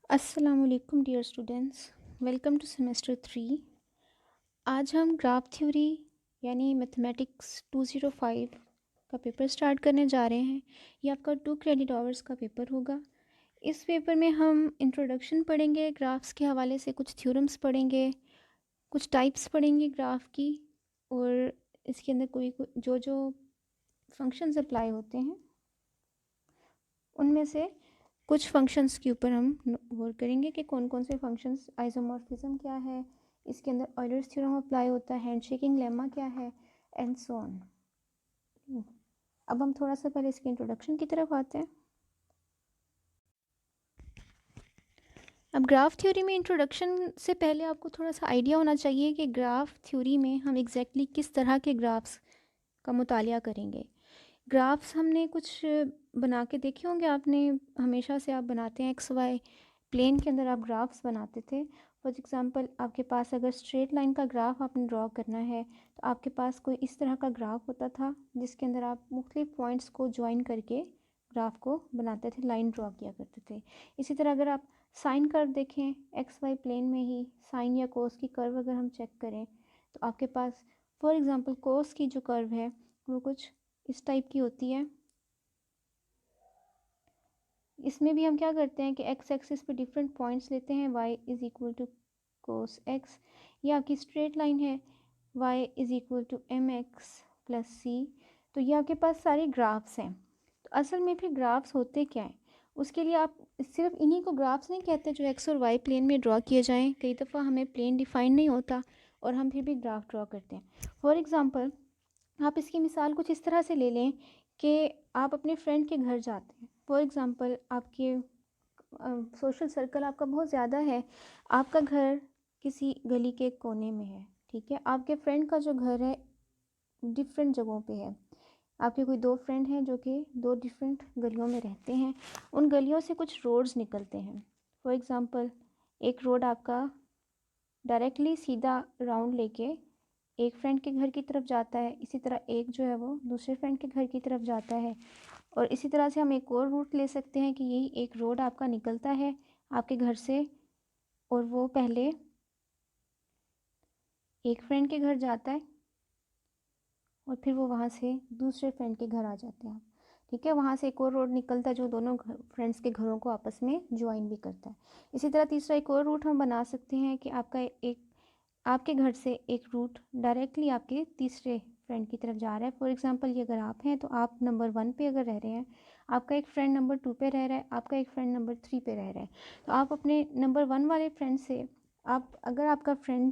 अस्सलाम वालेकुम dear students, welcome to semester 3। आज हम ग्राफ थ्योरी यानी मैथमेटिक्स 205 का पेपर स्टार्ट करने जा रहे हैं। ये आपका 2 क्रेडिट आवर्स का पेपर होगा। इस पेपर में हम इंट्रोडक्शन पढ़ेंगे, ग्राफ्स के हवाले से कुछ थ्योरम्स पढ़ेंगे, कुछ टाइप्स पढ़ेंगे ग्राफ की, और इसके अंदर कोई जो जो फंक्शंस अप्लाई होते हैं उनमें से कुछ फंक्शंस के ऊपर हम गौर करेंगे कि कौन कौन से फंक्शंस, आइसोमॉर्फिज्म क्या है, इसके अंदर ऑयलर्स थ्योरम अप्लाई होता है, हैंडशेकिंग लेमा क्या है, एंड सो ऑन। अब हम थोड़ा सा पहले इसके इंट्रोडक्शन की तरफ आते हैं। अब ग्राफ थ्योरी में इंट्रोडक्शन से पहले आपको थोड़ा सा आइडिया होना चाहिए कि ग्राफ थ्योरी में हम एग्जैक्टली किस तरह के ग्राफ्स का मुतालिया करेंगे। ग्राफ्स हमने कुछ बना के देखे होंगे, आपने हमेशा से आप बनाते हैं एक्स वाई प्लेन के अंदर आप ग्राफ्स बनाते थे। फॉर एग्ज़ाम्पल आपके पास अगर स्ट्रेट लाइन का ग्राफ आपने ड्रॉ करना है तो आपके पास कोई इस तरह का ग्राफ होता था जिसके अंदर आप मुख्तलिफ पॉइंट्स को ज्वाइन करके ग्राफ को बनाते थे, लाइन ड्रॉ किया करते थे। इसी तरह अगर आप साइन कर्व देखें, एक्स वाई प्लेन में ही साइन या कोस की कर्व अगर हम चेक करें तो आपके पास फॉर एग्ज़ाम्पल कोस की जो कर्व है वो कुछ इस टाइप की होती है। इसमें भी हम क्या करते हैं कि एक्स एक्सिस पे डिफरेंट पॉइंट्स लेते हैं, y is equal to cos x. ये आपकी स्ट्रेट लाइन है, y is equal to m x plus c. तो ये आपके पास सारे ग्राफ्स हैं। तो असल में फिर ग्राफ्स होते क्या हैं, उसके लिए आप सिर्फ इन्हीं को ग्राफ्स नहीं कहते जो एक्स और वाई प्लेन में ड्रॉ किए जाएँ। कई दफ़ा हमें प्लेन डिफाइन नहीं होता और हम फिर भी ग्राफ ड्रॉ करते हैं। फॉर एग्ज़ाम्पल आप इसकी मिसाल कुछ इस तरह से ले लें कि आप अपने फ्रेंड के घर जाते हैं। फॉर एग्ज़ाम्पल आपके सोशल सर्कल आपका बहुत ज़्यादा है, आपका घर किसी गली के कोने में है, ठीक है। आपके फ्रेंड का जो घर है डिफरेंट जगहों पे है। आपके कोई दो फ्रेंड हैं जो कि दो डिफरेंट गलियों में रहते हैं। उन गलियों से कुछ रोड्स निकलते हैं। फॉर एग्ज़ाम्पल एक रोड आपका डायरेक्टली सीधा राउंड लेके एक फ्रेंड के घर की तरफ जाता है, इसी तरह एक जो है वो दूसरे फ्रेंड के घर की तरफ जाता है। और इसी तरह से हम एक और रूट ले सकते हैं कि यही एक रोड आपका निकलता है आपके घर से और वो पहले एक फ्रेंड के घर जाता है और फिर वो वहाँ से दूसरे फ्रेंड के घर आ जाते हैं, ठीक है। वहाँ से एक और रोड निकलता है जो दोनों फ्रेंड्स के घरों को आपस में ज्वाइन भी करता है। इसी तरह तीसरा एक और रूट हम बना सकते हैं कि आपके घर से एक रूट डायरेक्टली आपके तीसरे फ्रेंड की तरफ जा रहा है। फॉर एग्ज़ाम्पल ये अगर आप हैं तो आप नंबर 1 पे अगर रह रहे हैं, आपका एक फ्रेंड नंबर 2 पे रह रहा है, आपका एक फ्रेंड नंबर 3 पे रह रहा है। तो आप अपने नंबर 1 वाले फ्रेंड से अगर आपका फ्रेंड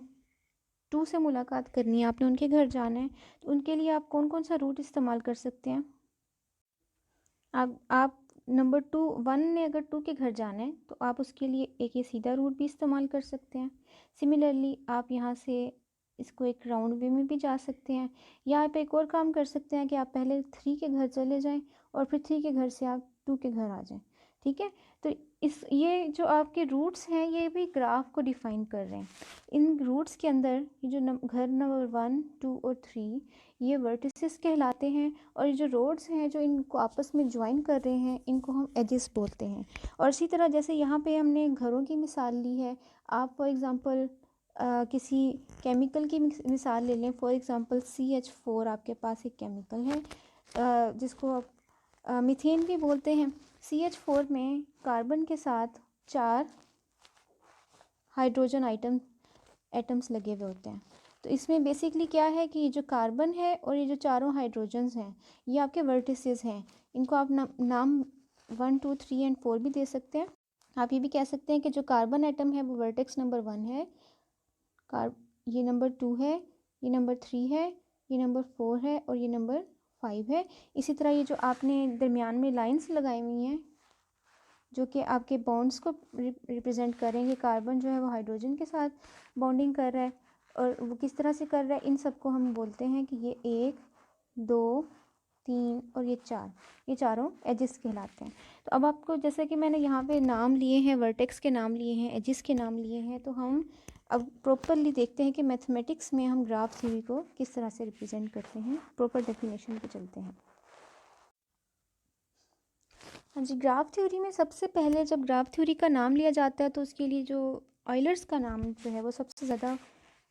2 से मुलाकात करनी है, आपने उनके घर जाना है, तो उनके लिए आप कौन कौन सा रूट इस्तेमाल कर सकते हैं। आप नंबर 1 ने अगर 2 के घर जाना है तो आप उसके लिए एक ये सीधा रूट भी इस्तेमाल कर सकते हैं। सिमिलरली आप यहाँ से इसको एक राउंड वे में भी जा सकते हैं। या आप एक और काम कर सकते हैं कि आप पहले 3 के घर चले जाएं और फिर 3 के घर से आप 2 के घर आ जाएं, ठीक है। तो ये जो आपके रूट्स हैं ये भी ग्राफ को डिफ़ाइन कर रहे हैं। इन रूट्स के अंदर ये जो घर नंबर 1, 2 और 3 ये वर्टिसेस कहलाते हैं, और ये जो रोड्स हैं जो इनको आपस में ज्वाइन कर रहे हैं इनको हम एजेस बोलते हैं। और इसी तरह जैसे यहाँ पे हमने घरों की मिसाल ली है, आप फॉर एग्ज़ाम्पल किसी केमिकल की मिसाल ले लें। फॉर एग्ज़ाम्पल CH4 आपके पास एक केमिकल है जिसको आप मीथेन भी बोलते हैं। CH4 में कार्बन के साथ 4 हाइड्रोजन एटम्स लगे हुए होते हैं। तो इसमें बेसिकली क्या है कि ये जो कार्बन है और ये जो चारों हाइड्रोजन्स हैं ये आपके वर्टिसेस हैं। इनको आप नाम 1, 2, 3 एंड 4 भी दे सकते हैं। आप ये भी कह सकते हैं कि जो कार्बन एटम है वो वर्टेक्स नंबर 1 है, ये नंबर 2 है, ये नंबर 3 है, ये नंबर 4 है और ये नंबर 5 है। इसी तरह ये जो आपने दरमियान में लाइंस लगाई हुई हैं जो कि आपके बॉन्ड्स को रिप्रेजेंट करेंगे, कार्बन जो है वो हाइड्रोजन के साथ बॉन्डिंग कर रहा है और वो किस तरह से कर रहा है, इन सबको हम बोलते हैं कि ये 1, 2, 3 और ये 4, ये चारों एजेस कहलाते हैं। तो अब आपको जैसे कि मैंने यहाँ पे नाम लिए हैं, वर्टेक्स के नाम लिए हैं, एजेस के नाम लिए हैं, तो हम अब प्रॉपरली देखते हैं कि मैथमेटिक्स में हम ग्राफ थ्योरी को किस तरह से रिप्रेजेंट करते हैं। प्रॉपर डेफिनेशन पे चलते हैं। हाँ जी, ग्राफ थ्योरी में सबसे पहले जब ग्राफ थ्योरी का नाम लिया जाता है तो उसके लिए जो ऑयलर्स का नाम जो है वो सबसे ज़्यादा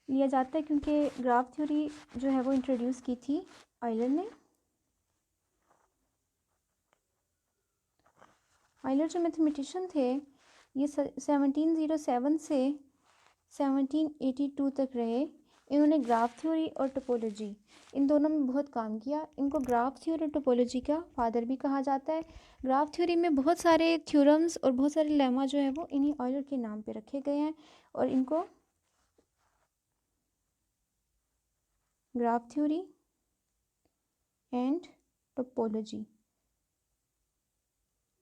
लिया जाता है, क्योंकि ग्राफ थ्योरी जो है वो इंट्रोड्यूस की थी ऑयलर ने। ऑयलर जो मैथमेटिशियन थे ये 1707 से 1782 तक रहे। इन्होंने ग्राफ थ्योरी और टोपोलॉजी इन दोनों में बहुत काम किया। इनको ग्राफ थ्योरी और टोपोलॉजी का फादर भी कहा जाता है। ग्राफ थ्योरी में बहुत सारे थ्योरम्स और बहुत सारे लेमा जो है वो इन्हीं ऑयलर के नाम पे रखे गए हैं, और इनको ग्राफ थ्योरी एंड टोपोलॉजी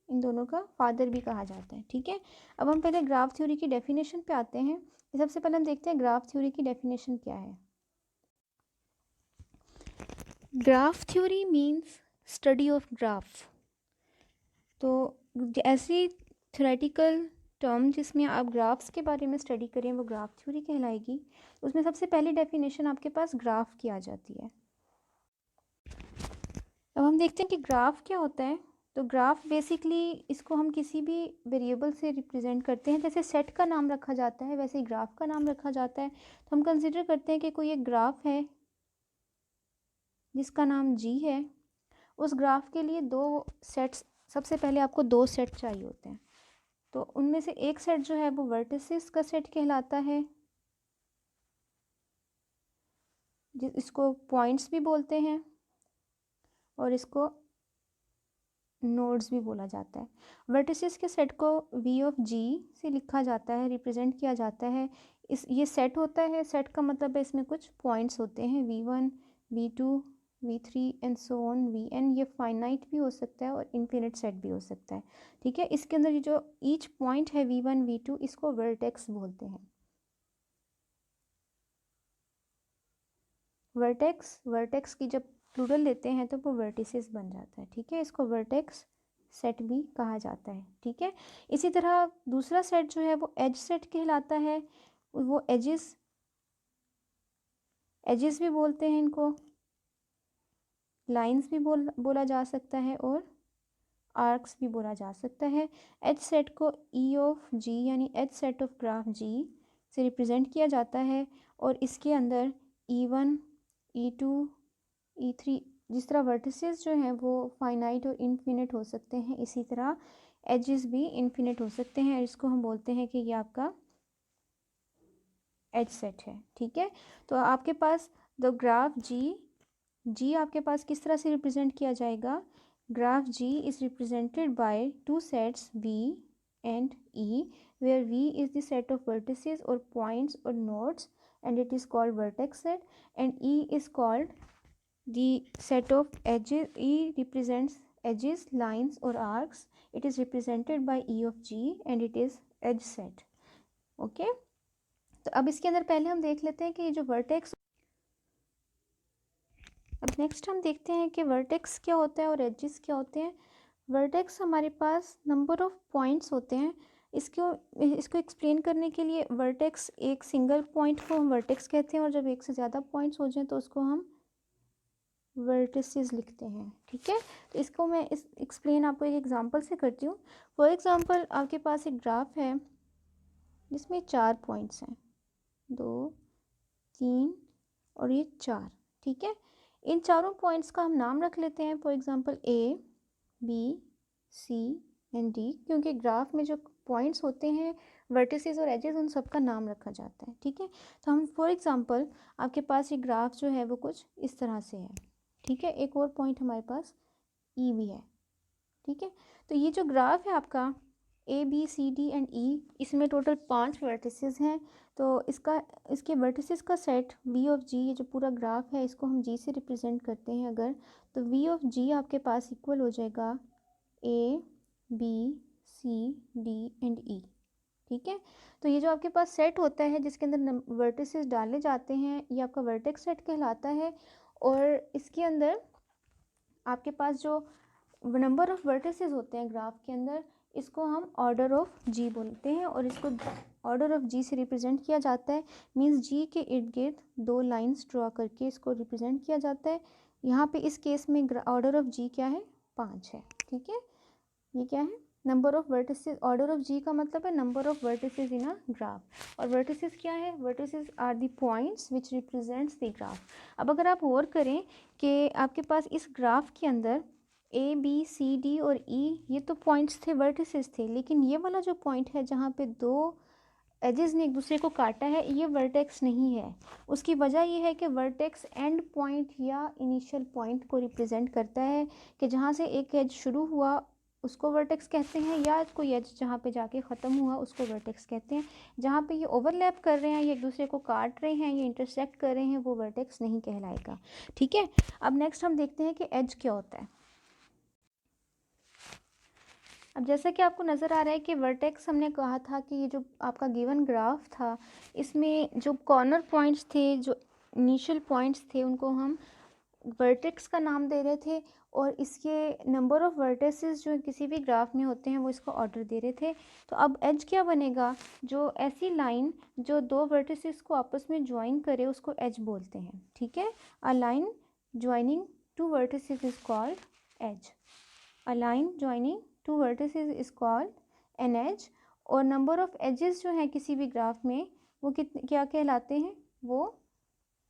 इन दोनों का फादर भी कहा जाता है। ठीक है, अब हम पहले ग्राफ थ्योरी की डेफिनेशन पे आते हैं। सबसे पहले हम देखते हैं ग्राफ थ्योरी की डेफिनेशन क्या है। Graph theory means study of graph. तो ऐसी थ्योरेटिकल टर्म जिसमें आप ग्राफ्स के बारे में स्टडी करें वो ग्राफ थ्योरी कहलाएगी। उसमें सबसे पहली डेफिनेशन आपके पास ग्राफ की आ जाती है। अब हम देखते हैं कि ग्राफ क्या होता है। तो ग्राफ बेसिकली इसको हम किसी भी वेरिएबल से रिप्रेजेंट करते हैं। जैसे सेट का नाम रखा जाता है वैसे ही ग्राफ का नाम रखा जाता है। तो हम कंसिडर करते हैं कि कोई एक ग्राफ है जिसका नाम जी है। उस ग्राफ के लिए दो सेट्स, सबसे पहले आपको दो सेट चाहिए होते हैं। तो उनमें से एक सेट जो है वो वर्टिसेस का सेट कहलाता है, इसको पॉइंट्स भी बोलते हैं और इसको नोड्स भी बोला जाता है। वर्टिसेस के सेट को वी ऑफ जी से लिखा जाता है, रिप्रेजेंट किया जाता है। ये सेट होता है, सेट का मतलब है इसमें कुछ पॉइंट्स होते हैं v1 v2 v3 and so on vn। ये फाइनाइट भी हो सकता है और इन्फिनिट सेट भी हो सकता है। ठीक है, इसके अंदर ये जो ईच पॉइंट है v1 v2 इसको वर्टेक्स बोलते हैं। वर्टेक्स की जब प्लूरल लेते हैं तो वो वर्टिसेस बन जाता है। ठीक है, इसको वर्टेक्स सेट भी कहा जाता है। ठीक है, इसी तरह दूसरा सेट जो है वो एज सेट कहलाता है। वो एजेस भी बोलते हैं इनको, लाइंस भी बोला जा सकता है और आर्क्स भी बोला जा सकता है। एज सेट को ई ऑफ जी यानी edge set of graph G से रिप्रेजेंट किया जाता है, और इसके अंदर E1 E2 E3 जिस तरह वर्टिसेस जो हैं वो फाइनाइट और इनफिनिट हो सकते हैं, इसी तरह एजेस भी इनफिनिट हो सकते हैं। इसको हम बोलते हैं कि ये आपका एज सेट है। ठीक है, तो आपके पास द ग्राफ जी आपके पास किस तरह से रिप्रेजेंट किया जाएगा। Graph ji is represented by two sets V and E, where V is the set of vertices or points or nodes and it is called vertex set, and E is called the set of edges. E represents edges, lines or arcs. It is represented by E of G and it is edge set. Okay, तो अब इसके अंदर पहले हम देख लेते हैं कि ये जो वर्टेक्स, अब नेक्स्ट हम देखते हैं कि वर्टेक्स क्या होता है और एजेस क्या होते हैं। वर्टेक्स हमारे पास नंबर ऑफ पॉइंट्स होते हैं। इसको एक्सप्लेन करने के लिए वर्टेक्स, एक सिंगल पॉइंट को हम वर्टेक्स कहते हैं और जब एक से ज़्यादा पॉइंट्स हो जाएं तो उसको हम वर्टिसेस लिखते हैं। ठीक है, तो इसको मैं इस एक्सप्लेन आपको एक एग्जांपल से करती हूँ। फॉर एग्जांपल आपके पास एक ग्राफ है जिसमें 4 पॉइंट्स हैं, 2 3 और ये 4। ठीक है, इन चारों पॉइंट्स का हम नाम रख लेते हैं, for example A B C and D, क्योंकि ग्राफ में जो पॉइंट्स होते हैं वर्टिसेस और एजेस उन सब का नाम रखा जाता है। ठीक है, तो हम फॉर एग्जांपल आपके पास ये ग्राफ जो है वो कुछ इस तरह से है। ठीक है, एक और पॉइंट हमारे पास E भी है। ठीक है, तो ये जो ग्राफ है आपका ABCD एंड E, इसमें टोटल 5 वर्टिसेस हैं। तो इसके वर्टिसेस का सेट V ऑफ G, ये जो पूरा ग्राफ है इसको हम G से रिप्रेजेंट करते हैं अगर, तो V ऑफ G आपके पास इक्वल हो जाएगा ABCD एंड E। ठीक है, तो ये जो आपके पास सेट होता है जिसके अंदर वर्टिसेस डाले जाते हैं ये आपका वर्टेक्स सेट कहलाता है। और इसके अंदर आपके पास जो नंबर ऑफ वर्टिसेस होते हैं ग्राफ के अंदर, इसको हम ऑर्डर ऑफ जी बोलते हैं और इसको ऑर्डर ऑफ जी से रिप्रेजेंट किया जाता है। मींस जी के इर्द गिर्द 2 लाइंस ड्रॉ करके इसको रिप्रेजेंट किया जाता है। यहाँ पे इस केस में ऑर्डर ऑफ जी क्या है, 5 है। ठीक है, ये क्या है, number of vertices, order of G का मतलब है number of vertices in a graph. और वर्टिसेस क्या है, vertices are the points which represents the graph. अब अगर आप गौर करें कि आपके पास इस ग्राफ के अंदर ए बी सी डी और ई ये तो पॉइंट्स थे, वर्टिसेस थे, लेकिन ये वाला जो पॉइंट है जहाँ पे दो एजेस ने एक दूसरे को काटा है, ये वर्टेक्स नहीं है। उसकी वजह ये है कि वर्टेक्स एंड पॉइंट या इनिशियल पॉइंट को रिप्रेजेंट करता है, कि जहाँ से एक एज शुरू हुआ उसको वर्टेक्स कहते हैं, या कोई एज जहाँ पे जाके ख़त्म हुआ उसको वर्टेक्स कहते हैं। जहाँ पे ये ओवरलैप कर रहे हैं, ये एक दूसरे को काट रहे हैं, ये इंटरसेक्ट कर रहे हैं, वो वर्टेक्स नहीं कहलाएगा। ठीक है, अब नेक्स्ट हम देखते हैं कि एज क्या होता है। अब जैसा कि आपको नज़र आ रहा है कि वर्टेक्स हमने कहा था कि ये जो आपका गिवन ग्राफ था, इसमें जो कॉर्नर पॉइंट्स थे, जो इनिशियल पॉइंट्स थे, उनको हम वर्टेक्स का नाम दे रहे थे, और इसके नंबर ऑफ़ वर्टेसेस जो किसी भी ग्राफ में होते हैं वो इसको ऑर्डर दे रहे थे। तो अब एज क्या बनेगा, जो ऐसी लाइन जो दो वर्टेसेस को आपस में ज्वाइन करे उसको एज बोलते हैं। ठीक है, a line joining two vertices is called edge. A line joining two vertices is called an edge. और नंबर ऑफ एजेस जो हैं किसी भी ग्राफ में वो क्या कहलाते हैं, वो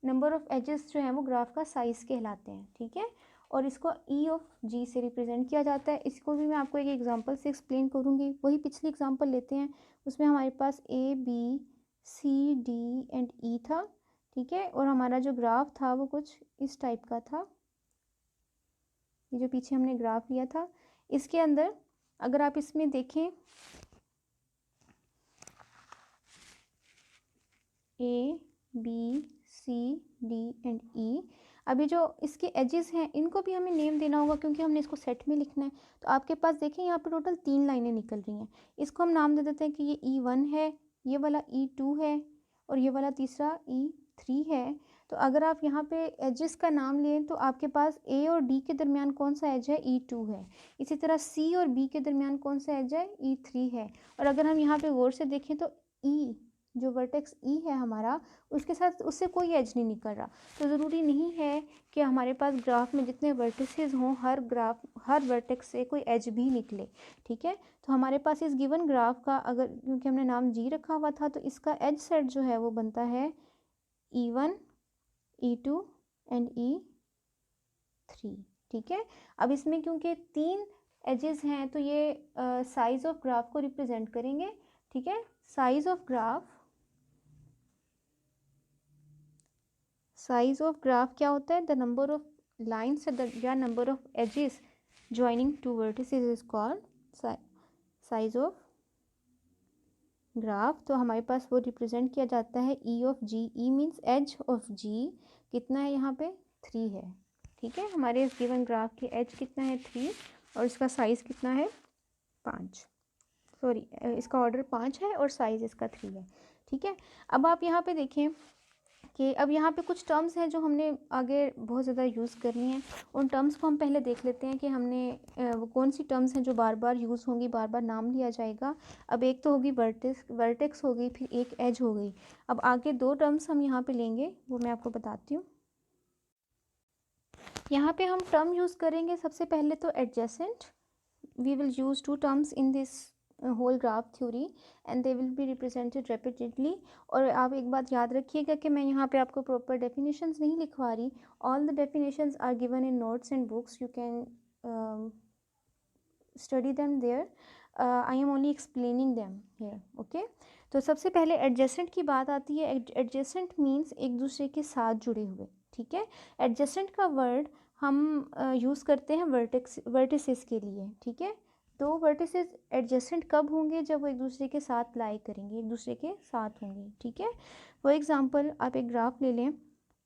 नंबर ऑफ एजेस जो हैं वो ग्राफ का साइज़ कहलाते हैं। ठीक है, और इसको ई ऑफ जी से रिप्रेजेंट किया जाता है। इसको भी मैं आपको एक एग्जांपल से एक्सप्लेन करूँगी। वही पिछली एग्जांपल लेते हैं, उसमें हमारे पास A B C D and E था। ठीक है, और हमारा जो ग्राफ था वो कुछ इस टाइप का था, ये जो पीछे हमने ग्राफ लिया था। इसके अंदर अगर आप इसमें देखें, A B C D and E, अभी जो इसके एजेस हैं इनको भी हमें नेम देना होगा क्योंकि हमने इसको सेट में लिखना है। तो आपके पास देखें यहाँ पर टोटल 3 लाइनें निकल रही हैं। इसको हम नाम दे देते हैं कि ये E1 है, ये वाला E2 है, और ये वाला तीसरा E3 है। तो अगर आप यहाँ पे एजेस का नाम लें तो आपके पास ए और डी के दरमियान कौन सा एज है, E2 है। इसी तरह सी और बी के दरमियान कौन सा एज है, E3 है। और अगर हम यहाँ पे गौर से देखें तो ई जो वर्टेक्स ई है हमारा, उसके साथ उससे कोई एज नहीं निकल रहा। तो ज़रूरी नहीं है कि हमारे पास ग्राफ में जितने वर्टिसेस हों हर वर्टेक्स से कोई एज भी निकले। ठीक है, तो हमारे पास इस गिवन ग्राफ का अगर, क्योंकि हमने नाम जी रखा हुआ था, तो इसका एज सेट जो है वो बनता है E1 E2 एंड E3। ठीक है, अब इसमें क्योंकि 3 एजेस हैं तो ये साइज ऑफ ग्राफ को रिप्रेजेंट करेंगे। ठीक है, साइज ऑफ ग्राफ क्या होता है, द नंबर ऑफ लाइन्स या number of edges joining two vertices is called size of graph. तो हमारे पास वो रिप्रेजेंट किया जाता है E of G. E means edge of G कितना है, यहाँ पे 3 है। ठीक है, हमारे इस गिवन ग्राफ की एज कितना है, 3, और इसका साइज़ कितना है, 5। सॉरी, इसका ऑर्डर 5 है और साइज़ इसका 3 है। ठीक है, अब आप यहाँ पे देखें कि अब यहाँ पे कुछ टर्म्स हैं जो हमने आगे बहुत ज़्यादा यूज़ करनी है। उन टर्म्स को हम पहले देख लेते हैं कि हमने वो कौन सी टर्म्स हैं जो बार बार यूज़ होंगी, बार बार नाम लिया जाएगा। अब एक तो होगी वर्टेक्स हो गई, फिर एक एज हो गई। अब आगे 2 टर्म्स हम यहाँ पे लेंगे, वो मैं आपको बताती हूँ। यहाँ पे हम टर्म यूज़ करेंगे सबसे पहले तो adjacent. We will use 2 terms in this whole graph theory and they will be represented repeatedly. और आप एक बात याद रखिएगा कि मैं यहाँ पे आपको प्रॉपर डेफिनेशंस नहीं लिखवा रही। All the definitions are given in notes and books, you can study them there. I am only explaining them here. Okay, तो सबसे पहले एडजेसेंट की बात आती है। एडजेसेंट मीन्स एक दूसरे के साथ जुड़े हुए। ठीक है, एडजेसेंट का वर्ड हम यूज़ करते हैं वर्टिसेस के लिए। ठीक है, तो वर्टिसेस एडजेसेंट कब होंगे, जब वो एक दूसरे के साथ लाई करेंगे, एक दूसरे के साथ होंगे। ठीक है, फॉर एग्ज़ाम्पल आप एक ग्राफ ले लें,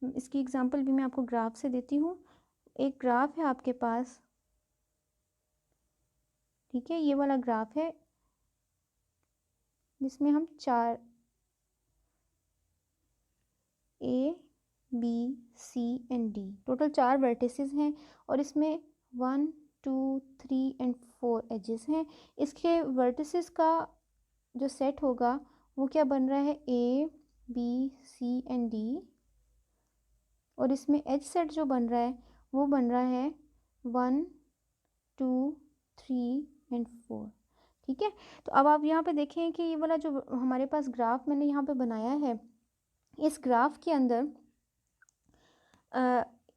इसकी एग्ज़ाम्पल भी मैं आपको ग्राफ से देती हूँ। एक ग्राफ है आपके पास, ठीक है, ये वाला ग्राफ है जिसमें हम 4 A B C and D total 4 vertices हैं, और इसमें 1 2 3 एंड 4 एजेस हैं। इसके वर्टिसेस का जो सेट होगा वो क्या बन रहा है, A B C and D, और इसमें एज सेट जो बन रहा है वो बन रहा है 1 2 3 एंड 4। ठीक है, तो अब आप यहाँ पे देखें कि ये वाला जो हमारे पास ग्राफ मैंने यहाँ पे बनाया है, इस ग्राफ के अंदर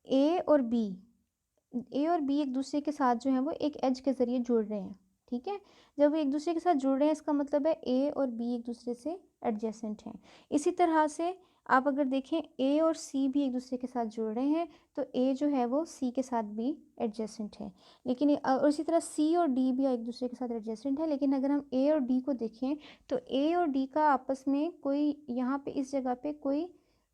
ए और बी एक दूसरे के साथ जो है वो एक एज के ज़रिए जुड़ रहे हैं। ठीक है, जब एक दूसरे के साथ जुड़ रहे हैं इसका मतलब है ए और बी एक दूसरे से एडजेसेंट हैं। इसी तरह से आप अगर देखें ए और सी भी एक दूसरे के साथ जुड़ रहे हैं तो ए जो है वो सी के साथ भी एडजेसेंट है। लेकिन और इसी तरह सी और डी भी एक दूसरे के साथ एडजेसेंट है। लेकिन अगर हम ए और डी को देखें तो ए और डी का आपस में कोई यहाँ पे इस जगह पे कोई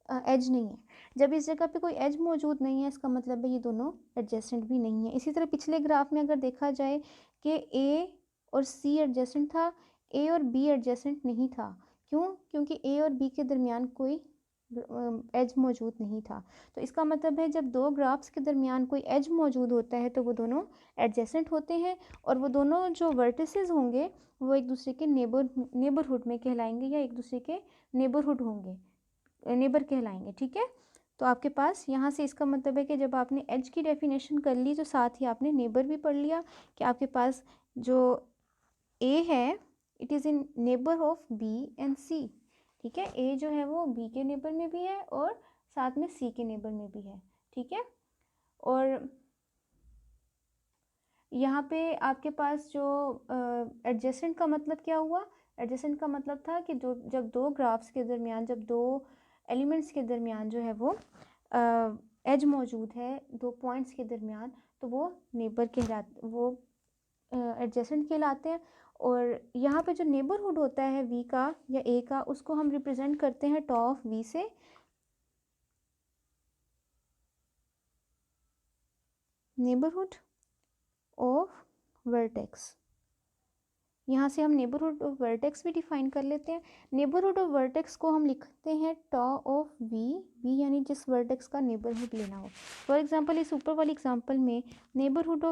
एज नहीं है। जब इस जगह पे कोई एज मौजूद नहीं है इसका मतलब है ये दोनों एडजेसेंट भी नहीं है। इसी तरह पिछले ग्राफ में अगर देखा जाए कि ए और सी एडजेसेंट था, ए और बी एडजेसेंट नहीं था। क्यों? क्योंकि ए और बी के दरमियान कोई एज मौजूद नहीं था। तो इसका मतलब है जब दो ग्राफ्स के दरमियान कोई एज मौजूद होता है तो वो दोनों एडजेसेंट होते हैं और वो दोनों जो वर्टिसेस होंगे वो एक दूसरे के नेबरहुड में कहलाएंगे या एक दूसरे के नेबरहुड होंगे, नेबर कहलाएंगे। ठीक है, तो आपके पास यहाँ से इसका मतलब है कि जब आपने एज की डेफिनेशन कर ली तो साथ ही आपने नेबर भी पढ़ लिया कि आपके पास जो ए है it is in neighbour of B and C. ठीक है, ए जो है वो बी के नेबर में भी है और साथ में सी के नेबर में भी है। ठीक है, और यहाँ पे आपके पास जो एडजेसेंट का मतलब क्या हुआ? एडजेसेंट का मतलब था कि जब दो ग्राफ्स के दरमियान, जब दो एलिमेंट्स के दरमियान जो है वो एज मौजूद है दो पॉइंट्स के दरमियान तो वो नेबर कहलाते, वो एडजेसेंट कहलाते हैं। और यहाँ पे जो नेबरहुड होता है वी का या ए का उसको हम रिप्रेजेंट करते हैं टॉ ऑफ वी से। नेबरहुड ऑफ वर्टेक्स, यहाँ से हम नेबरहुड ऑफ वर्टेक्स भी डिफाइन कर लेते हैं। नेबरहुड ऑफ वर्टेक्स को हम लिखते हैं टॉ ऑफ वी यानी जिस वर्टेक्स का नेबरहुड लेना हो। फॉर एग्जांपल इस ऊपर वाली एग्जांपल में नेबरहुड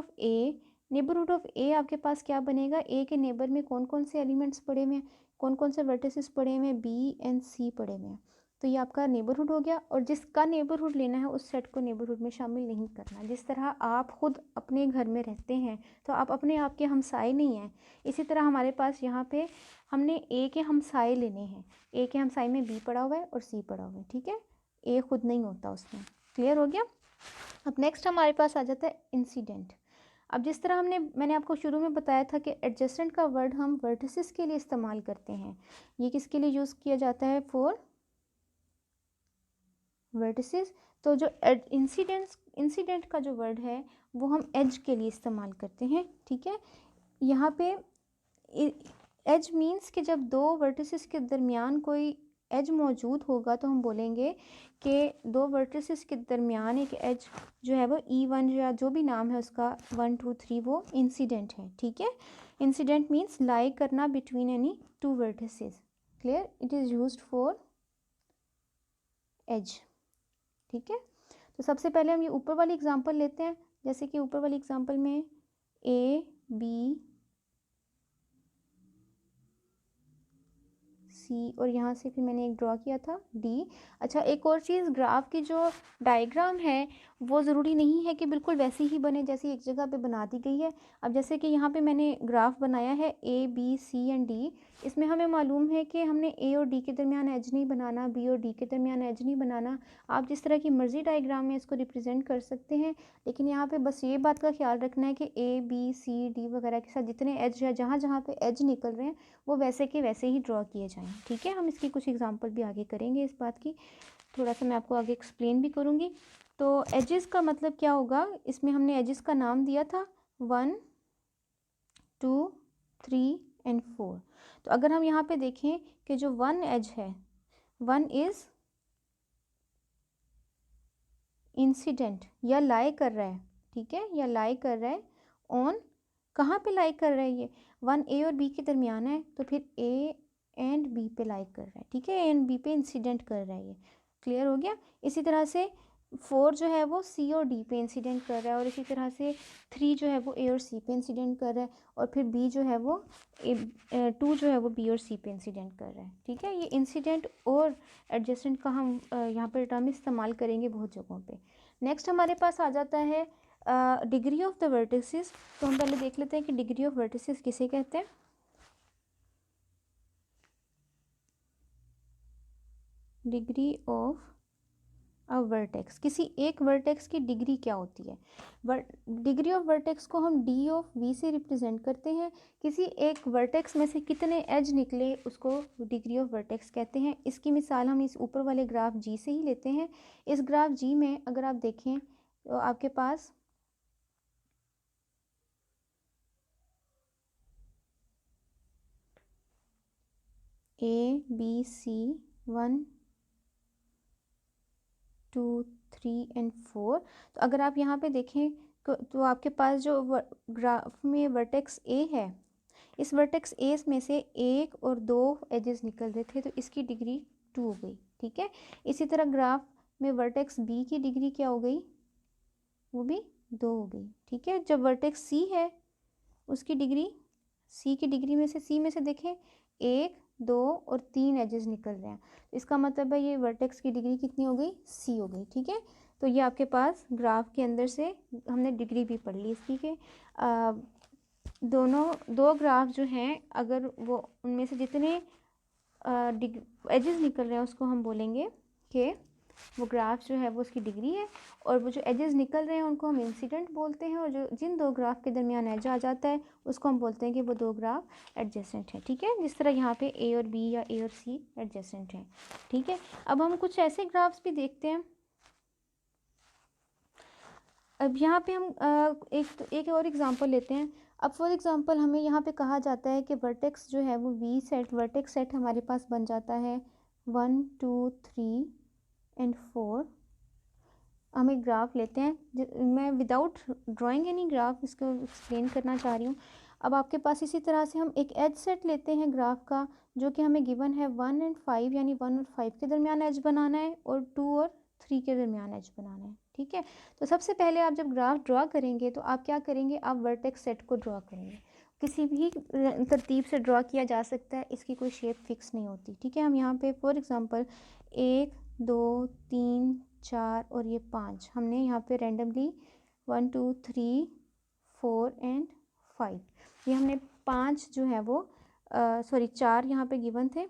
ऑफ ए आपके पास क्या बनेगा? ए के नेबर में कौन कौन से एलिमेंट्स पड़े हुए हैं, कौन कौन से वर्टिसेस पड़े हुए हैं? बी एंड सी पड़े हुए हैं। तो ये आपका नेबरहुड हो गया और जिसका नेबरहुड लेना है उस सेट को नेबरहुड में शामिल नहीं करना। जिस तरह आप खुद अपने घर में रहते हैं तो आप अपने आप के हमसाए नहीं हैं, इसी तरह हमारे पास यहाँ पे हमने ए के हमसाए लेने हैं। ए के हमसाए में बी पड़ा हुआ है और सी पड़ा हुआ है। ठीक है, ए खुद नहीं होता उसमें। क्लियर हो गया? अब नेक्स्ट हमारे पास आ जाता है इंसिडेंट। अब जिस तरह मैंने आपको शुरू में बताया था कि एडजेसेंट का वर्ड हम वर्टिसेस के लिए इस्तेमाल करते हैं। ये किसके लिए यूज़ किया जाता है? For vertices. तो जो इंसिडेंट का जो वर्ड है वो हम एज के लिए इस्तेमाल करते हैं। ठीक है, यहाँ पे एज मीन्स कि जब दो वर्टिसेस के दरमियान कोई एज मौजूद होगा तो हम बोलेंगे कि दो वर्टिसेस के दरमियान एक एज जो है वो E1 या जो भी नाम है उसका 1 2 3 वो इंसिडेंट है। ठीक है, इंसिडेंट मीन्स लाई करना between any two vertices. Clear? It is used for edge. ठीक है, तो सबसे पहले हम ये ऊपर वाली एग्जांपल लेते हैं। जैसे कि ऊपर वाली एग्जांपल में ए बी सी और यहाँ से फिर मैंने एक ड्रॉ किया था डी। अच्छा, एक और चीज़, ग्राफ की जो डायग्राम है वो ज़रूरी नहीं है कि बिल्कुल वैसी ही बने जैसी एक जगह पे बना दी गई है। अब जैसे कि यहाँ पे मैंने ग्राफ बनाया है A B C and D. इसमें हमें मालूम है कि हमने ए और डी के दरमियान एज नहीं बनाना, बी और डी के दरमियान एज नहीं बनाना। आप जिस तरह की मर्ज़ी डायग्राम में इसको रिप्रेजेंट कर सकते हैं, लेकिन यहाँ पे बस ये बात का ख्याल रखना है कि ए बी सी डी वगैरह के साथ जितने एज है, जहाँ जहाँ पे एज निकल रहे हैं वो वैसे के वैसे ही ड्रॉ किए जाएँ। ठीक है, हम इसकी कुछ एग्जांपल भी आगे करेंगे इस बात की, थोड़ा सा मैं आपको आगे एक्सप्लेन भी करूँगी। तो एजेस का मतलब क्या होगा? इसमें हमने एजेस का नाम दिया था 1 2 3 एंड 4। तो अगर हम यहाँ पे देखें कि जो 1 एज है, 1 इज़ इंसिडेंट या लाई कर रहा है। ठीक है, या लाई कर रहा है ऑन, कहाँ पे लाई कर रहा है? ये 1 ए और बी के दरमियान है तो फिर ए एंड बी पे लाई कर रहा है। ठीक है, ए एंड बी पे इंसिडेंट कर रहा है ये। क्लियर हो गया? इसी तरह से 4 जो है वो सी और डी पे इंसिडेंट कर रहा है और इसी तरह से 3 जो है वो ए और सी पे इंसिडेंट कर रहा है और फिर बी जो है वो 2 जो है वो बी और सी पे इंसिडेंट कर रहा है। ठीक है, ये इंसिडेंट और एडजेसेंट का हम यहाँ पर टर्म इस्तेमाल करेंगे बहुत जगहों पे। नेक्स्ट हमारे पास आ जाता है डिग्री ऑफ द वर्टिसेस, तो हम पहले देख लेते हैं कि डिग्री ऑफ वर्टिसेस किसे कहते हैं। डिग्री ऑफ अ वर्टेक्स, किसी एक वर्टेक्स की डिग्री क्या होती है। डिग्री ऑफ वर्टेक्स को हम डी ऑफ वी से रिप्रेजेंट करते हैं। किसी एक वर्टेक्स में से कितने एज निकले उसको डिग्री ऑफ वर्टेक्स कहते हैं। इसकी मिसाल हम इस ऊपर वाले ग्राफ जी से ही लेते हैं। इस ग्राफ जी में अगर आप देखें तो आपके पास ए बी सी 1 2 3 एंड 4, तो अगर आप यहाँ पे देखें तो आपके पास जो ग्राफ में वर्टेक्स ए है, इस वर्टेक्स ए में से एक और दो एजेस निकल रहे थे, तो इसकी डिग्री 2 हो गई। ठीक है, इसी तरह ग्राफ में वर्टेक्स बी की डिग्री क्या हो गई, वो भी 2 हो गई। ठीक है, जब वर्टेक्स सी है उसकी डिग्री, सी की डिग्री में से, सी में से देखें 1 2 और 3 एजेस निकल रहे हैं, तो इसका मतलब है ये वर्टेक्स की डिग्री कितनी हो गई, सी हो गई। ठीक है, तो ये आपके पास ग्राफ के अंदर से हमने डिग्री भी पढ़ ली इसकी के दोनों दो ग्राफ जो हैं, अगर वो उनमें से जितने एजेस निकल रहे हैं उसको हम बोलेंगे कि वो ग्राफ जो है वो उसकी डिग्री है, और वो जो एजेस निकल रहे हैं उनको हम इंसिडेंट बोलते हैं, और जो जिन दो ग्राफ के दरमियान एज आ जाता है उसको हम बोलते हैं कि वो दो ग्राफ एडजेसेंट हैं। ठीक है, जिस तरह यहाँ पे ए और बी या ए और सी एडजेसेंट हैं। ठीक है, अब हम कुछ ऐसे ग्राफ्स भी देखते हैं। अब यहाँ पे हम एक और एग्जांपल लेते हैं। अब फॉर एग्जांपल हमें यहाँ पे कहा जाता है कि वर्टेक्स जो है वो वी सेट, वर्टेक्स सेट हमारे पास बन जाता है 1 2 3 एंड 4। हम एक ग्राफ लेते हैं, मैं विदाउट ड्राइंग एनी ग्राफ इसको एक्सप्लेन करना चाह रही हूँ। अब आपके पास इसी तरह से हम एक एज सेट लेते हैं ग्राफ का, जो कि हमें गिवन है 1 एंड 5, यानी 1 और 5 के दरमियान एज बनाना है, और 2 और 3 के दरमियान एज बनाना है। ठीक है, तो सबसे पहले आप जब ग्राफ ड्रा करेंगे तो आप क्या करेंगे, आप वर्टेक्स सेट को ड्रा करेंगे। किसी भी तरतीब से ड्रा किया जा सकता है, इसकी कोई शेप फिक्स नहीं होती। ठीक है, हम यहाँ पे फॉर एग्जांपल 1 2 3 4 और ये 5 हमने यहाँ पे रेंडमली 1 2 3 4 एंड 5, ये हमने 5 जो है वो सॉरी 4 यहाँ पे गिवन थे,